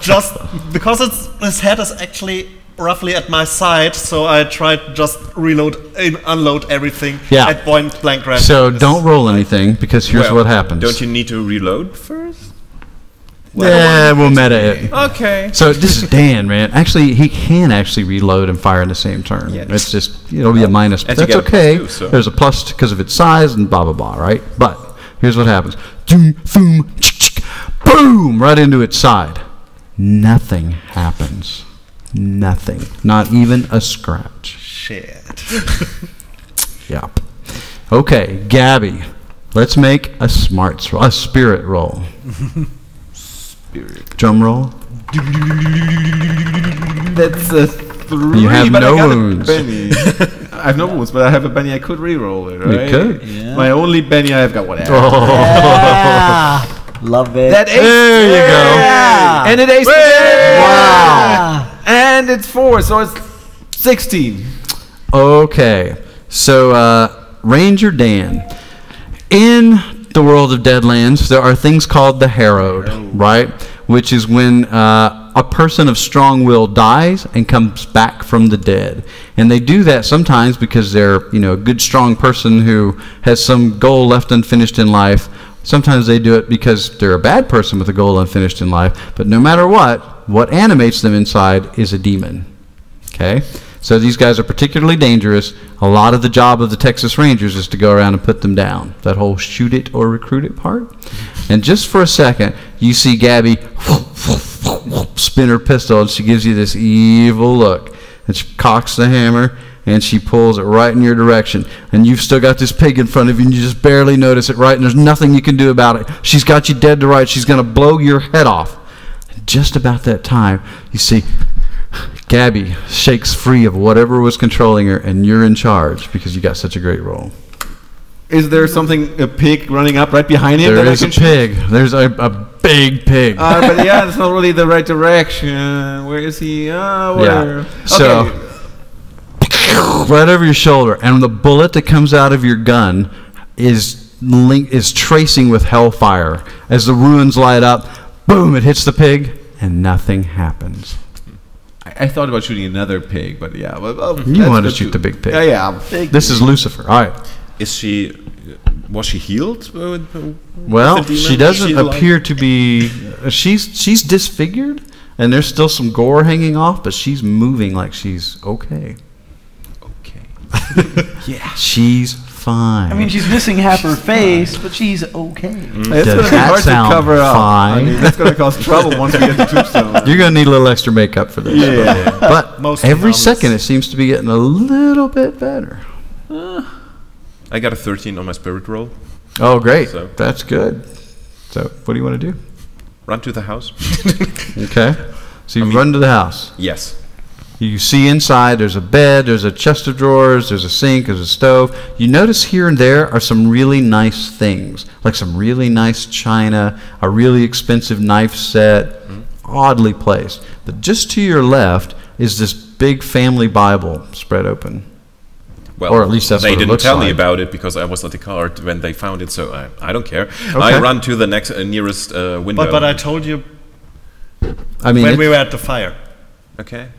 just, because his head is actually roughly at my side, so I try to just unload everything Yeah. at point blank range. So don't roll anything, because here's Well, what happens. Don't you need to reload first? Yeah, we'll meta it. Okay. So this is Dan, man. Actually, he can actually reload and fire in the same turn. Yeah. It's just, it'll be a minus, but And you that's get a okay. plus 2, so. There's a plus because of its size and blah, blah, blah, right? But here's what happens. Doom, boom, boom, right into its side. Nothing happens. Nothing. Not even a scratch. Shit. Yep. Okay, Gabby. Let's make a spirit roll. Spirit. Drum roll. That's a 3. You have but no I got wounds. A Benny. I have no wounds, but I have a Benny. I could re-roll it, right? You could. Yeah. My only Benny I've got. Whatever. Yeah. Love it. That ace. There you go. Yeah. And it ace. Wow. And it's 4, so it's 16. Okay, so Ranger Dan, in the world of Deadlands, there are things called the Harrowed, right? Which is when a person of strong will dies and comes back from the dead, and they do that sometimes because they're, you know, a good, strong person who has some goal left unfinished in life. Sometimes they do it because they're a bad person with a goal unfinished in life. But no matter what animates them inside is a demon. Okay? So these guys are particularly dangerous. A lot of the job of the Texas Rangers is to go around and put them down. That whole shoot it or recruit it part. And just for a second, you see Gabby spin her pistol, and she gives you this evil look. And she cocks the hammer, and she pulls it right in your direction. And you've still got this pig in front of you, and you just barely notice it, right? And there's nothing you can do about it. She's got you dead to rights. She's going to blow your head off. And just about that time, you see Gabby shakes free of whatever was controlling her, and you're in charge because you got such a great roll. Is there something, a pig running up right behind him? There that is I a can shoot? pig. There's a big pig. But yeah, it's not really the right direction. Where is he? Where? Yeah. So, right over your shoulder, and the bullet that comes out of your gun is tracing with hellfire. As the ruins light up, boom, it hits the pig, and nothing happens. I thought about shooting another pig, but yeah. You want to shoot the big pig. Yeah. This is Lucifer. All right. Was she healed? Well, she doesn't appear to be. She's disfigured, and there's still some gore hanging off, but she's moving like she's okay. Okay. Yeah, she's fine. I mean, she's missing half her face, but she's okay. It's Does going to be that hard to sound cover up. I fine? mean, that's going to cause trouble once we get to Tombstone. You're gonna need a little extra makeup for this. Yeah. But Mostly every helmets. second it seems to be getting a little bit better. I got a 13 on my spirit roll. Oh, great. So- That's good. So, what do you want to do? Run to the house. Okay. So you run to the house. Yes. You see inside there's a bed, there's a chest of drawers, there's a sink, there's a stove. You notice here and there are some really nice things, like some really nice china, a really expensive knife set, oddly placed. But just to your left is this big family Bible spread open. Well, Or at least that's they what it didn't looks tell me like. about it because I was at the car when they found it, so I don't care. I run to the next nearest window. But I told you I mean, when we were at the fire. Okay.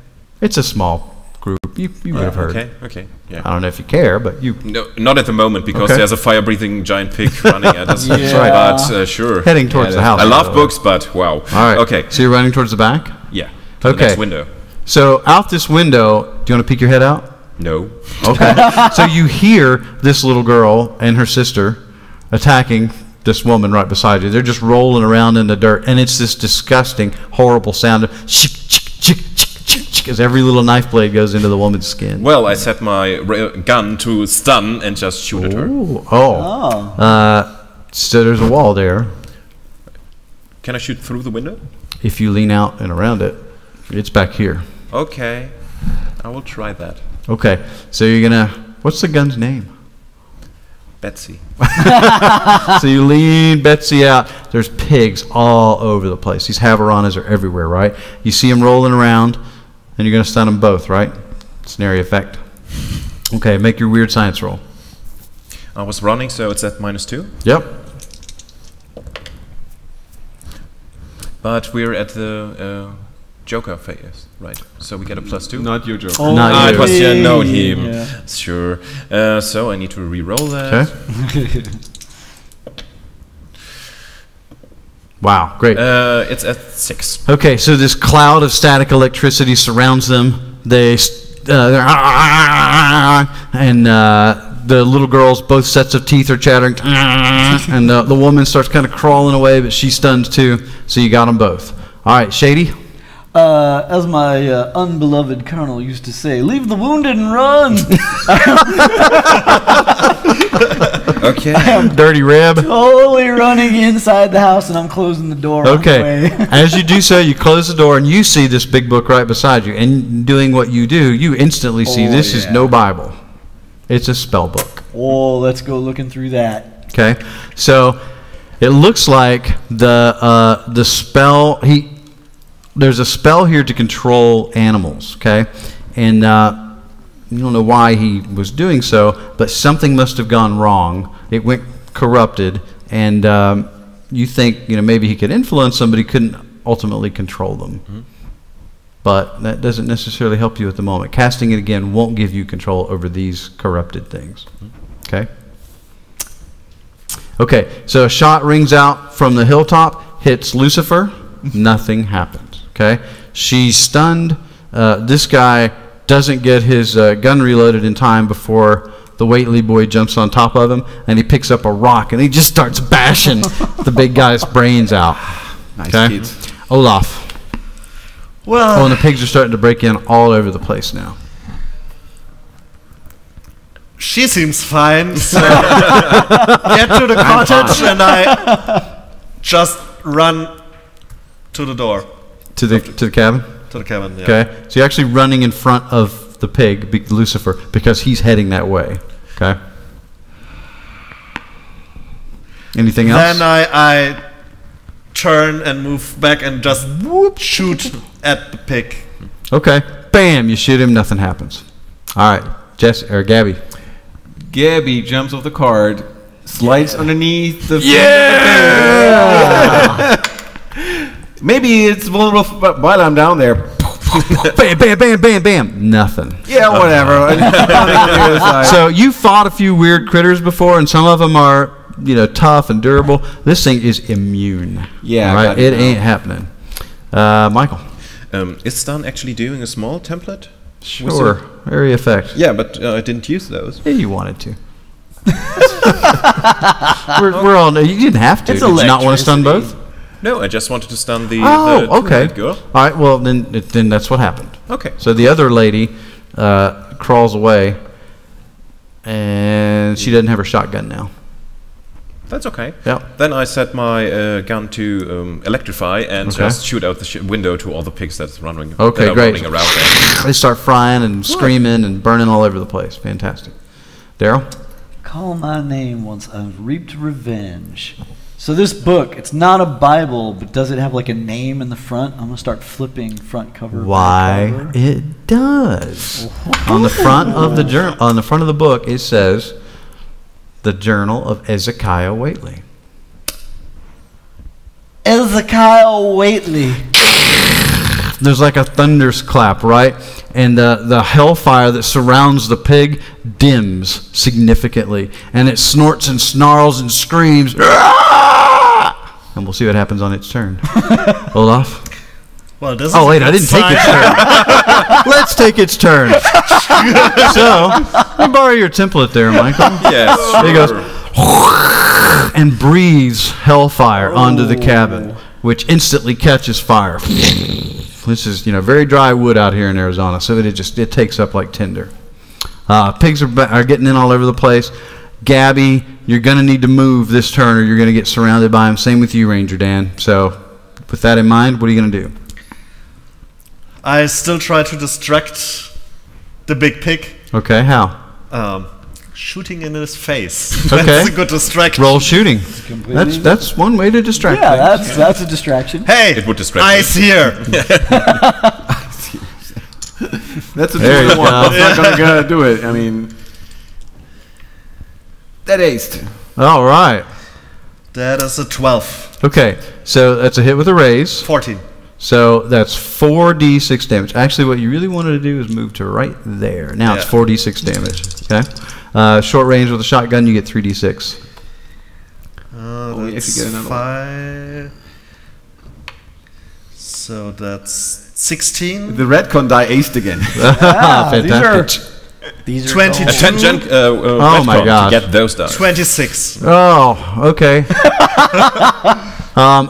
it's a small group. You would have heard. Okay. Yeah. I don't know if you care, but you No, not at the moment because Okay. there's a fire-breathing giant pig running at us. That's right. But sure. heading towards the house. I by love the way. books, but wow. All right. Okay. So you're running towards the back? Yeah. To Okay. the next window. So out this window, do you want to peek your head out? No. Okay. So you hear this little girl and her sister attacking this woman right beside you. They're just rolling around in the dirt, and it's this disgusting, horrible sound of chick, chick, chick, chick, chick, chick, as every little knife blade goes into the woman's skin. Well, I set my gun to stun and just shoot at her. Ooh. Oh. So there's a wall there. Can I shoot through the window? If you lean out and around it, it's back here. Okay. I will try that. Okay. So you're gonna. What's the gun's name? Betsy. So you lean Betsy out. There's pigs all over the place. These Haveronas are everywhere, right? You see them rolling around, and you're going to stun them both, right? It's an area effect. Okay, make your weird science roll. I was running, so it's at -2. Yep. But we're at the Joker phase, right? So we get a +2. Not your joke. Oh, Not you. It was no him. Yeah. Sure. So I need to re-roll that. Okay. Wow, great. It's at 6. Okay, so this cloud of static electricity surrounds them. They're and the little girls, both sets of teeth are chattering, and the woman starts kind of crawling away, but she's stunned too. So you got them both. All right, Shady. As my unbeloved colonel used to say, leave the wounded and run. Okay. Dirty Reb. Totally running inside the house, and I'm closing the door. Okay. As you do so, you close the door, and you see this big book right beside you. And doing what you do, you instantly see this is no Bible. It's a spell book. Oh, let's go looking through that. Okay. So it looks like the spell there's a spell here to control animals, okay? And you don't know why he was doing so, but something must have gone wrong. It went corrupted, and you think maybe he could influence them, but he couldn't ultimately control them. Mm-hmm. But that doesn't necessarily help you at the moment. Casting it again won't give you control over these corrupted things, okay? Okay, so a shot rings out from the hilltop, hits Lucifer, nothing happens. Okay, she's stunned. This guy doesn't get his gun reloaded in time before the Waitley boy jumps on top of him, and he picks up a rock and he just starts bashing the big guy's brains out. Nice okay, kids. Olaf. Well, and the pigs are starting to break in all over the place now. She seems fine. So get to the cottage, and I just run to the door. To the cabin? To the cabin, yeah. Okay, so you're actually running in front of the pig, Lucifer, because he's heading that way. Okay. Anything else? Then I turn and move back and just shoot at the pig. Okay. Bam! You shoot him, nothing happens. All right, Gabby. Gabby jumps off the cart, slides underneath the... Yeah! Maybe it's vulnerable while I'm down there. Bam, bam, bam, bam, bam. Nothing. Yeah, whatever. So you fought a few weird critters before, and some of them are, tough and durable. This thing is immune. Yeah, right? It ain't happening. Michael. Is Stan actually doing a small template? Sure. Area effect. Yeah, but I didn't use those. Yeah, you wanted to. we're all. You didn't have to. It's Did you not want to stun both? No, I just wanted to stun the okay. girl. All right, well, then that's what happened. Okay. So the other lady crawls away, and she doesn't have her shotgun now. That's okay. Yeah. Then I set my gun to electrify and just shoot out the window to all the pigs that's running. Okay, that are great. running around there. They start frying and screaming and burning all over the place. Fantastic. Daryl? Call my name once I've reaped revenge. So this book, it's not a Bible, but does it have like a name in the front? I'm going to start flipping front cover. Why? Back cover. It does. On the front of the on the front of the book, it says, "The Journal of Ezekiah Waitley." Ezekiah Waitley. There's like a thunderclap, right? And the hellfire that surrounds the pig dims significantly. And it snorts and snarls and screams. And we'll see what happens on its turn. Olaf? Well, this oh, wait, I didn't take its turn. Let's take its turn. So, let me borrow your template there, Michael. Yes. He goes, and breathes hellfire onto the cabin, which instantly catches fire. This is, very dry wood out here in Arizona, so it takes up like tinder. Pigs are getting in all over the place. Gabby, you're going to need to move this turn or you're going to get surrounded by them. Same with you, Ranger Dan. So with that in mind, what are you going to do? I still try to distract the big pig. Okay, how? Shooting in his face. Okay. That's a good distraction. Roll shooting. That's one way to distract. Yeah, that's a distraction. Hey, it would distract ice me. here. That's a different one. That's not going to do it. I mean, that aced. All right. That is a 12. Okay, so that's a hit with a raise. 14. So that's 4d6 damage. Actually, what you really wanted to do is move to right there. Now it's 4d6 damage. Okay. Short range with a shotgun, you get 3d6. That's if you get another 5. So that's 16. The Ratcon die aced again. Fantastic. These are 22. goals. Attention, Oh my Ratcon, gosh. to get those done. 26. Oh, okay.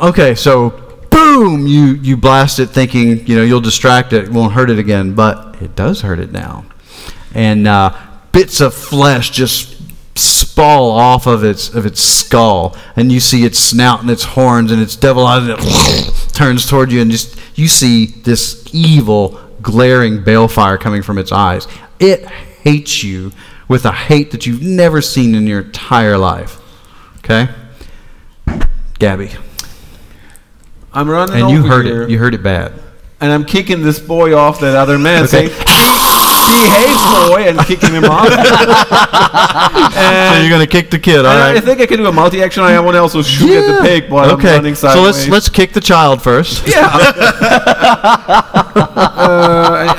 Okay, so boom, you blast it thinking, you'll distract it, won't hurt it again, but it does hurt it now. And bits of flesh just spall off of its skull, and you see its snout and its horns and its devil eyes, and it turns toward you, and you see this evil, glaring balefire coming from its eyes. It hates you with a hate that you've never seen in your entire life. Okay? Gabby. I'm running And over you heard here, it. You heard it bad. and I'm kicking this boy off that other man, Okay. saying, behave, boy, and kicking him off. So you're going to kick the kid, all And I right? think I can do a multi-action. I want to also shoot at the pig while I'm running So sideways. let's kick the child first. Yeah.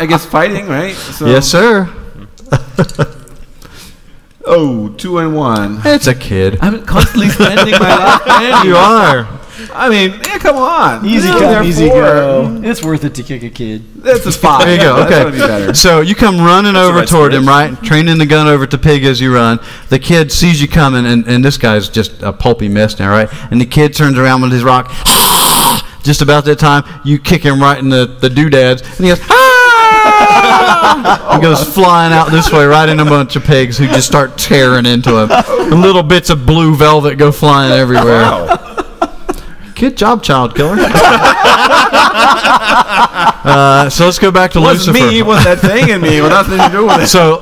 I guess fighting, right? So, Yes, sir. Oh, 2 and 1. It's a kid. I'm constantly spending my life. You are. I mean, yeah, come on. Easy Yeah, come, they're easy 4. go. It's worth it to kick a kid. That's a 5. There you go. That's gonna be Okay. better. So you come running That's the over right toward spirit. him, right? Training the gun over to Pig as you run. The kid sees you coming, and this guy's just a pulpy mess now, right? And the kid turns around with his rock. Just about that time, you kick him right in the doodads, and he goes, ah! He goes flying out this way, right into a bunch of pigs who just start tearing into him. And little bits of blue velvet go flying everywhere. Wow. Good job, child killer. So let's go back to It wasn't Lucifer. me, it was that thing in me. It had nothing to do with it. So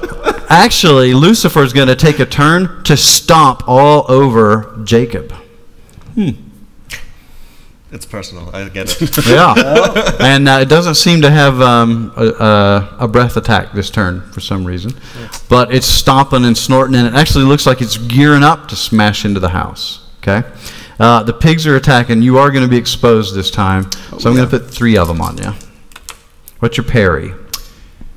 actually, Lucifer's going to take a turn to stomp all over Jacob. It's personal. I get it. Yeah. And it doesn't seem to have a breath attack this turn for some reason. But it's stomping and snorting, and it actually looks like it's gearing up to smash into the house. Okay? The pigs are attacking. You are going to be exposed this time. So I'm going to put 3 of them on you. What's your parry?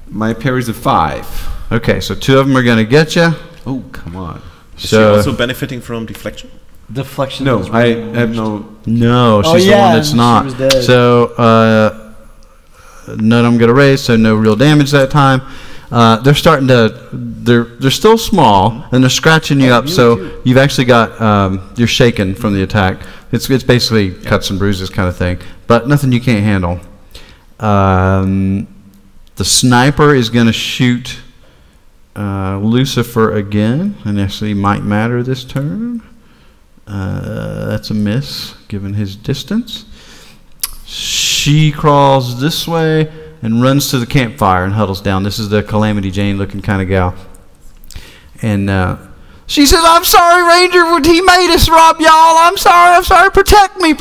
My parry's a 5. Okay, so 2 of them are going to get you. Oh, come on. Is she So also benefiting from deflection? Deflection. No, is I really have no... no, Oh, she's the yeah, one that's she not. was dead. So none I'm going to raise, so no real damage that time. They're starting to. They're still small, and they're scratching you up. So you've actually got you're shaken from the attack. It's basically cuts and bruises kind of thing, but nothing you can't handle. The sniper is going to shoot Lucifer again, and actually might matter this turn. That's a miss, given his distance. She crawls this way and runs to the campfire and huddles down. This is the Calamity Jane looking kind of gal. And she says, I'm sorry, Ranger, he made us rob y'all. I'm sorry, protect me.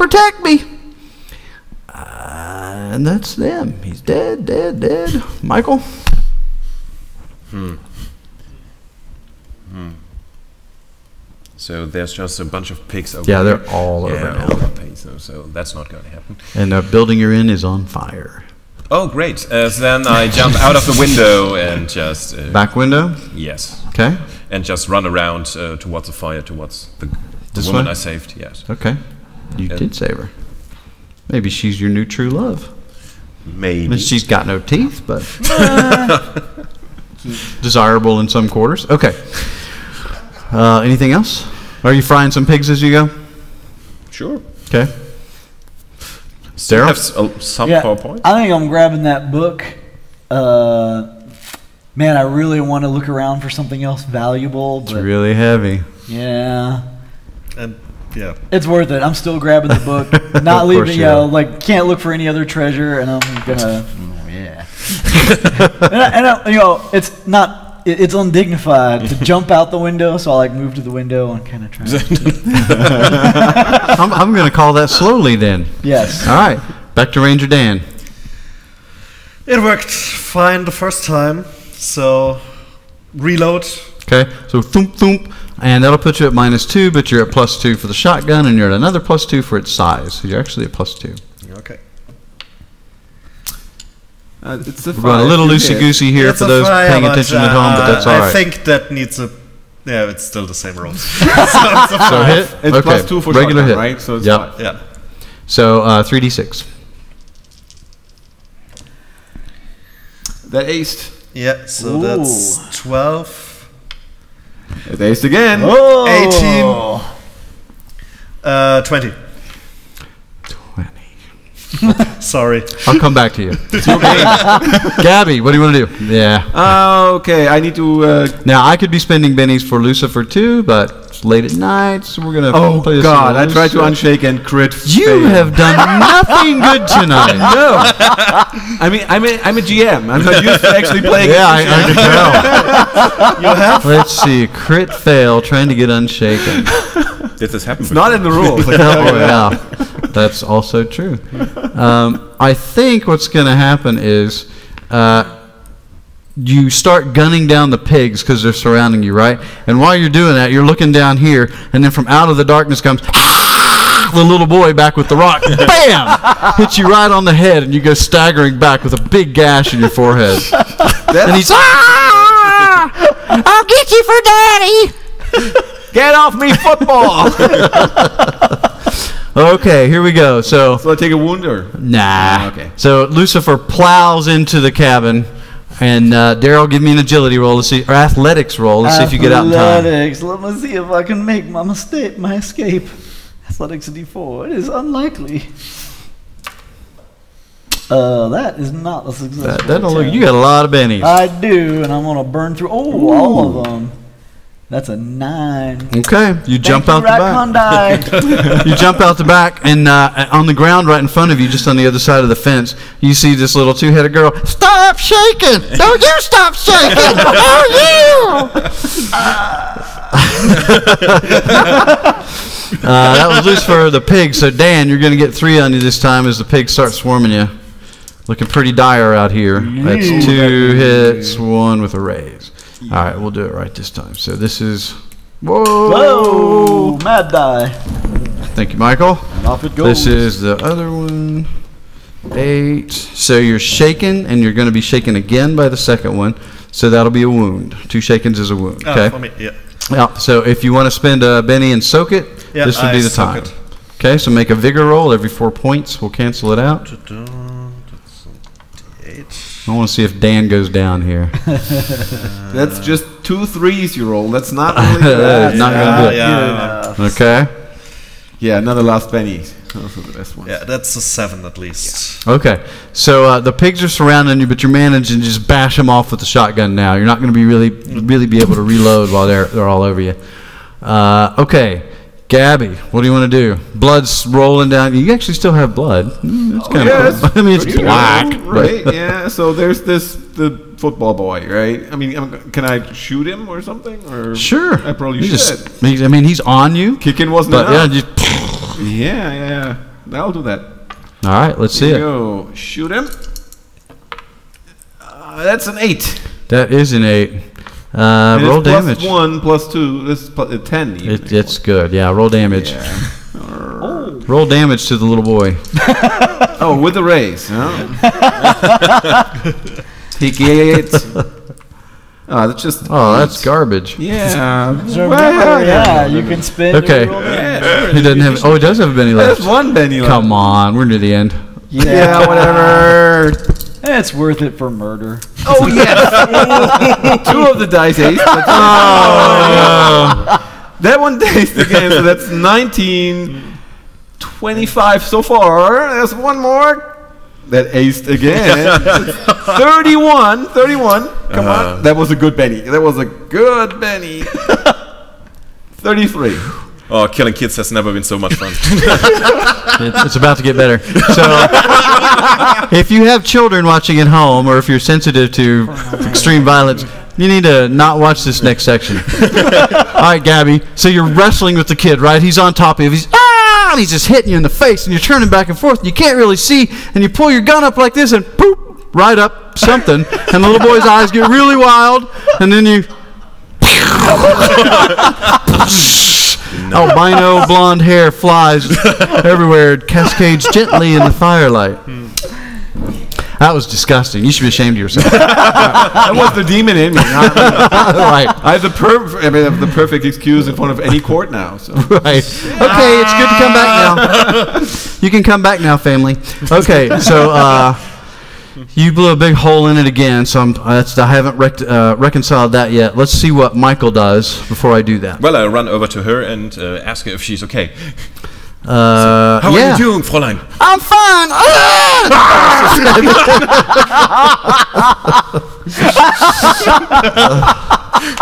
And that's them. He's dead. Michael? So there's just a bunch of pigs over Yeah, here. they're all over now. Okay, so that's not going to happen. And the building you're in is on fire. Oh, great. So then I jump out of the window and just... Back window? Yes. Okay. And just run around towards the fire, towards the This woman way? I saved, yes. Okay. You did save her. Maybe she's your new true love. Maybe. She's got no teeth, but desirable in some quarters. Okay. Anything else? Are you frying some pigs as you go? Sure. Okay. Still Daryl? have some PowerPoint. I think I'm grabbing that book. Man, I really want to look around for something else valuable. It's But really heavy. yeah, And yeah, it's worth it. I'm still grabbing the book, not Of course leaving. you You know, are. like can't look for any other treasure, and I'm gonna. Oh, yeah. and you know, it's not. It's undignified to jump out the window, so I like move to the window and kind of try. I'm going to call that slowly then. Yes. All right. Back to Ranger Dan. it worked fine the first time. So reload. Okay. So thump, thump. And that'll put you at -2, but you're at +2 for the shotgun, and you're at another +2 for its size. So you're actually at +2. Okay. It's a We're going a little loosey-goosey here It's for a those fire, paying but, attention at home, but that's all I right. think that needs a. Yeah, it's still the same roll. So hit? It's Okay. +2 for regular shotgun, hit. right? So it's Yep. Yeah. So 3d6. That aced. Yeah, so Ooh. that's 12. It aced again. Oh. 18. 20. 20. Sorry. I'll come back to you. Gabby, what do you want to do? Yeah. Okay, I need to... Now, I could be spending bennies for Lucifer too, but it's late at night, so we're going to play this. God, I tried to unshake and crit. You fail. have done nothing good tonight. No. I'm a GM. I'm not used to actually playing. Yeah, I can tell. You have? Let's see. Crit fail, trying to get unshaken. Did this happen? It's not in the rules. Oh, yeah. That's also true. I think what's going to happen is you start gunning down the pigs because they're surrounding you, right? And while you're doing that, you're looking down here, and then from out of the darkness comes the little boy back with the rock. Bam! Hits you right on the head, and you go staggering back with a big gash in your forehead. And he's, I'll get you for daddy! Get off me, football! Okay, here we go. So I take a wound or? nah. Okay. So Lucifer plows into the cabin, and Daryl, give me an agility roll to see, or athletics roll. Let's see if you get out in time. Athletics. Let me see if I can make my mistake, my escape. Athletics D4. It is unlikely. That is not a successful. That don't look. attempt. You got a lot of bennies. I do, and I'm gonna burn through all of them. That's a 9. Okay, you jump Thank out you, the Ratcon back. You jump out the back, and on the ground right in front of you, just on the other side of the fence, you see this little two-headed girl. Stop shaking! No, you stop shaking! No, you! That was Lucifer the pig. So Dan, you're going to get 3 on you this time as the pigs start swarming you. Looking pretty dire out here. That's 2 hits, 1 with a raise. All right, we'll do it right this time. So this is... Whoa! Mad die. Thank you, Michael. And off it goes. This is the other one. 8. So you're shaken, and you're going to be shaken again by the second one. So that'll be a wound. 2 shakens is a wound. Okay. For me, yeah. Yeah. So if you want to spend a Benny and soak it, Yeah, this would be the soak time. it. Okay. So make a vigor roll every 4 points. We'll cancel it out. That's 8. I want to see if Dan goes down here. That's just 2 3s you roll. That's not really That bad. is not going to do it. Yeah. Okay. Yeah, another last penny. Those are the best ones. Yeah, that's a 7 at least. Okay, so the pigs are surrounding you, but you're managing to just bash them off with the shotgun now. You're not going to be really be able to reload while they're all over you. Okay, Gabby, what do you want to do? Blood's rolling down. You actually still have blood. That's kind of cool. I mean, it's black. Right, yeah. So there's the football boy, right? I mean, can I shoot him or something? Or Sure. I probably You should. I mean, he's on you. Kicking wasn't But yeah, enough. just, Yeah. I'll do that. all right, let's see Here it. you go. Shoot him. That's an 8. That is an 8. And Roll it's plus damage. 1 plus 2. This is 10. even. It's good. Yeah, roll damage. Yeah. Roll damage to the little boy. Oh, with the raise. Huh? He gets. Oh, that's just. Oh, that's garbage. Yeah. So remember, yeah, you can spin. Okay. your roll damage. Yeah. He doesn't have. Oh, he does have a Benny left. There's one Benny left. Come on, we're near the end. Yeah, whatever. It's worth it for murder. Oh, yes. 2 of the dice ace. Oh, That one diced again, so that's 19. 25 so far. There's one more. That aced again. 31. Come on. That was a good Benny. 33. Oh, killing kids has never been so much fun. it's about to get better. So, if you have children watching at home, or if you're sensitive to extreme violence, you need to not watch this next section. All right, Gabby. So you're wrestling with the kid, right? He's on top of you. He's and he's just hitting you in the face, and you're turning back and forth, and you can't really see, and you pull your gun up like this, and poop, right up something, and the little boy's eyes get really wild, and then you. Albino blonde hair flies everywhere, cascades gently in the firelight. That was disgusting. You should be ashamed of yourself. That was the demon in me. Right. I have the perfect excuse in front of any court now. So. Right. Okay, it's good to come back now. You can come back now, family. Okay, so You blew a big hole in it again, so I haven't reconciled that yet. Let's see what Michael does before I do that. Well, I run over to her and ask her if she's okay. How are you doing, Fräulein? I'm fine.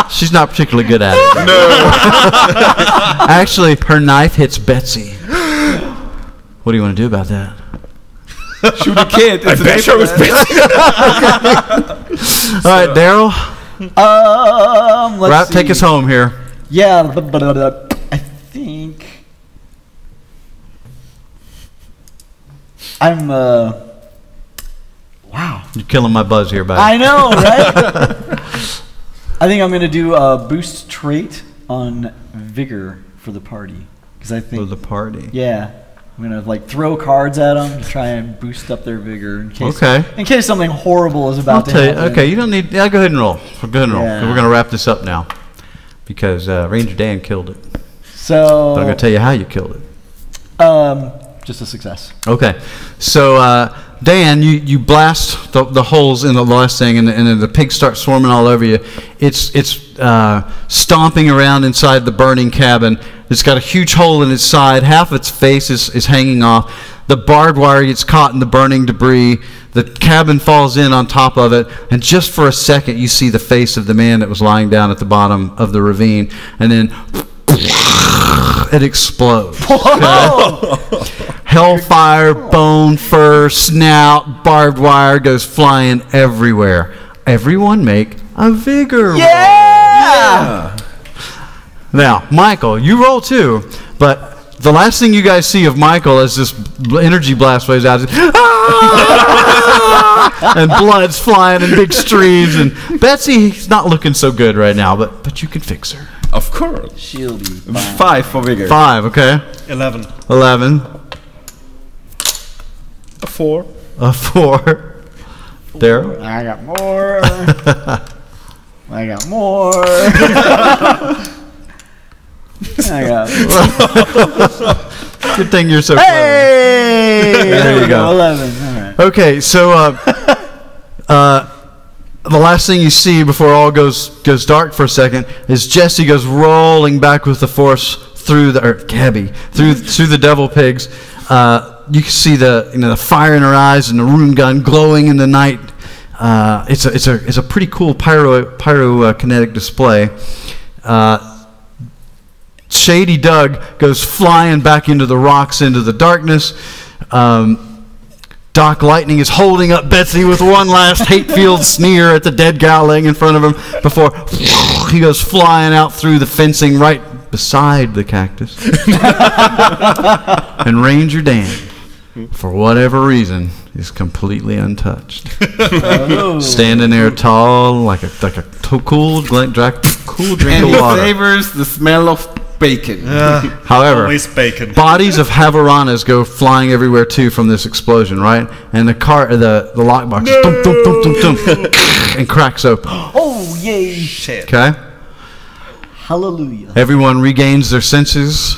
She's not particularly good at it. No. Actually, her knife hits Betsy. What do you want to do about that? Shoot a kid. I bet her was Betsy. All right, Daryl. Let's see. Take us home here. Yeah, I think I'm. Wow. You're killing my buzz here, buddy. I know, right? I think I'm gonna do a boost trait on vigor for the party because I think For the party. Yeah, I'm gonna like throw cards at them to try and boost up their vigor in case something horrible is about to happen. Okay, you don't need. Yeah, go ahead and roll. Go ahead and roll. Yeah. We're gonna wrap this up now because Ranger Dan killed it. So But I'm gonna tell you how you killed it. just a success. Okay, so Dan, you blast the holes in the last thing, and the pigs start swarming all over you. It's stomping around inside the burning cabin. It's got a huge hole in its side. Half its face is hanging off. The barbed wire gets caught in the burning debris. The cabin falls in on top of it, and just for a second, you see the face of the man that was lying down at the bottom of the ravine, and then it explodes. Okay? Hellfire, bone, fur, snout, barbed wire goes flying everywhere. Everyone make a vigor roll. Yeah! Now, Michael, you roll too, but the last thing you guys see of Michael as this energy blast waves out, and blood's flying in big streams, and Betsy's not looking so good right now, but you can fix her. Of course. She'll be fine. 5 for vigor. 5, okay. 11. 11. A 4. A 4. Daryl? I got more. I got more. I got more. Good thing you're so clever. Hey! There you go. 11. All right. Okay, so the last thing you see before all goes dark for a second is Jesse goes rolling back with the force through Gabby through the devil pigs. You can see the fire in her eyes and the rune gun glowing in the night. It's a pretty cool pyrokinetic display. Shady Doug goes flying back into the rocks into the darkness. Doc Lightning is holding up Betsy with one last hate-filled sneer at the dead gal laying in front of him before he goes flying out through the fencing right beside the cactus. And Ranger Dan, for whatever reason, is completely untouched. Standing there tall like a cool drink of water. He savors the smell of bacon. However, Always bacon. bodies of Havaranas go flying everywhere too from this explosion, right? And the lockbox is dum, dum, dum, dum, dum, and cracks open. Oh, yay. Shit. Okay? Hallelujah. Everyone regains their senses.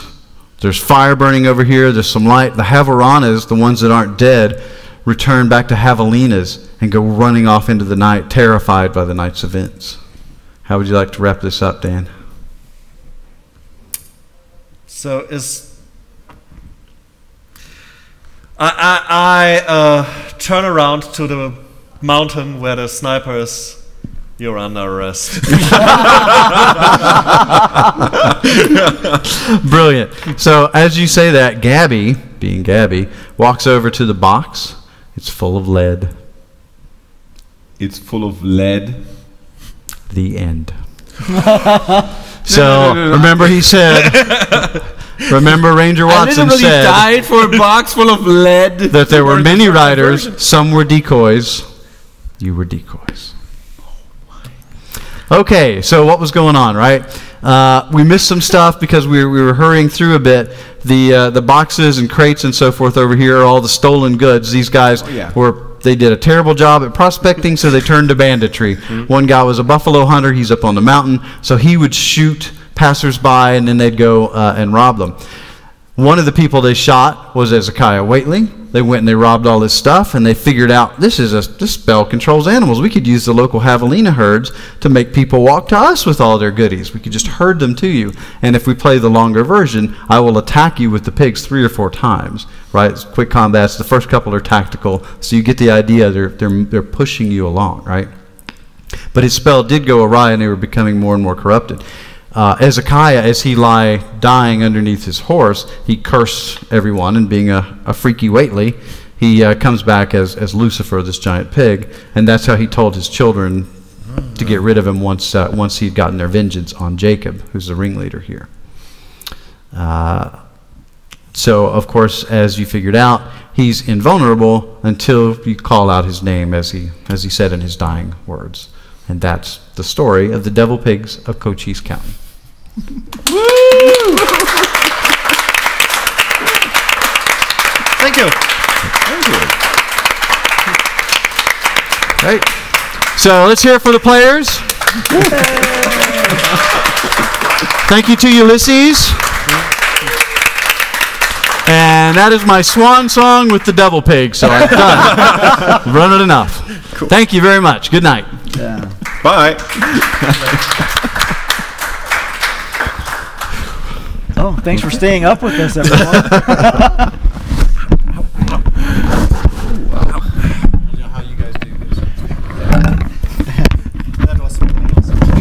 There's fire burning over here. There's some light. The Havaranas, the ones that aren't dead, return back to Javelinas and go running off into the night, terrified by the night's events. How would you like to wrap this up, Dan? So I turn around to the mountain where the sniper is. You're under arrest. Brilliant. So as you say that, Gabby, being Gabby, walks over to the box. It's full of lead. It's full of lead. The end. So remember he said, remember Ranger Watson said died for a box full of lead. that there were many riders, some were decoys. You were decoys. Okay, so what was going on, right? We missed some stuff because we were hurrying through a bit. The boxes and crates and so forth over here are all the stolen goods. These guys they did a terrible job at prospecting, so they turned to banditry. One guy was a buffalo hunter. He's up on the mountain, so he would shoot passersby, and then they'd go and rob them. One of the people they shot was Ezekiah Waitley. they went and they robbed all this stuff, and they figured out this spell controls animals. We could use the local javelina herds to make people walk to us with all their goodies. We could just herd them to you. And if we play the longer version, I will attack you with the pigs 3 or 4 times. Right? It's quick combats. The first couple are tactical, so you get the idea. They're pushing you along, right? But his spell did go awry, and they were becoming more and more corrupted. Hezekiah, as he lay dying underneath his horse, he cursed everyone, and being a freaky Whately, he comes back as Lucifer, this giant pig, and that's how he told his children to get rid of him once he'd gotten their vengeance on Jacob, who's the ringleader here. So, of course, as you figured out, he's invulnerable until you call out his name, as he said in his dying words. And that's the story of the Devil Pigs of Cochise County. Woo! Thank you. Thank you. Right. So let's hear it for the players. Thank you to Ulysses. And that is my swan song with the Devil Pig, so I'm done. I've run it enough. Cool. Thank you very much. Good night. Yeah. Bye. Oh, thanks for staying up with us, everyone.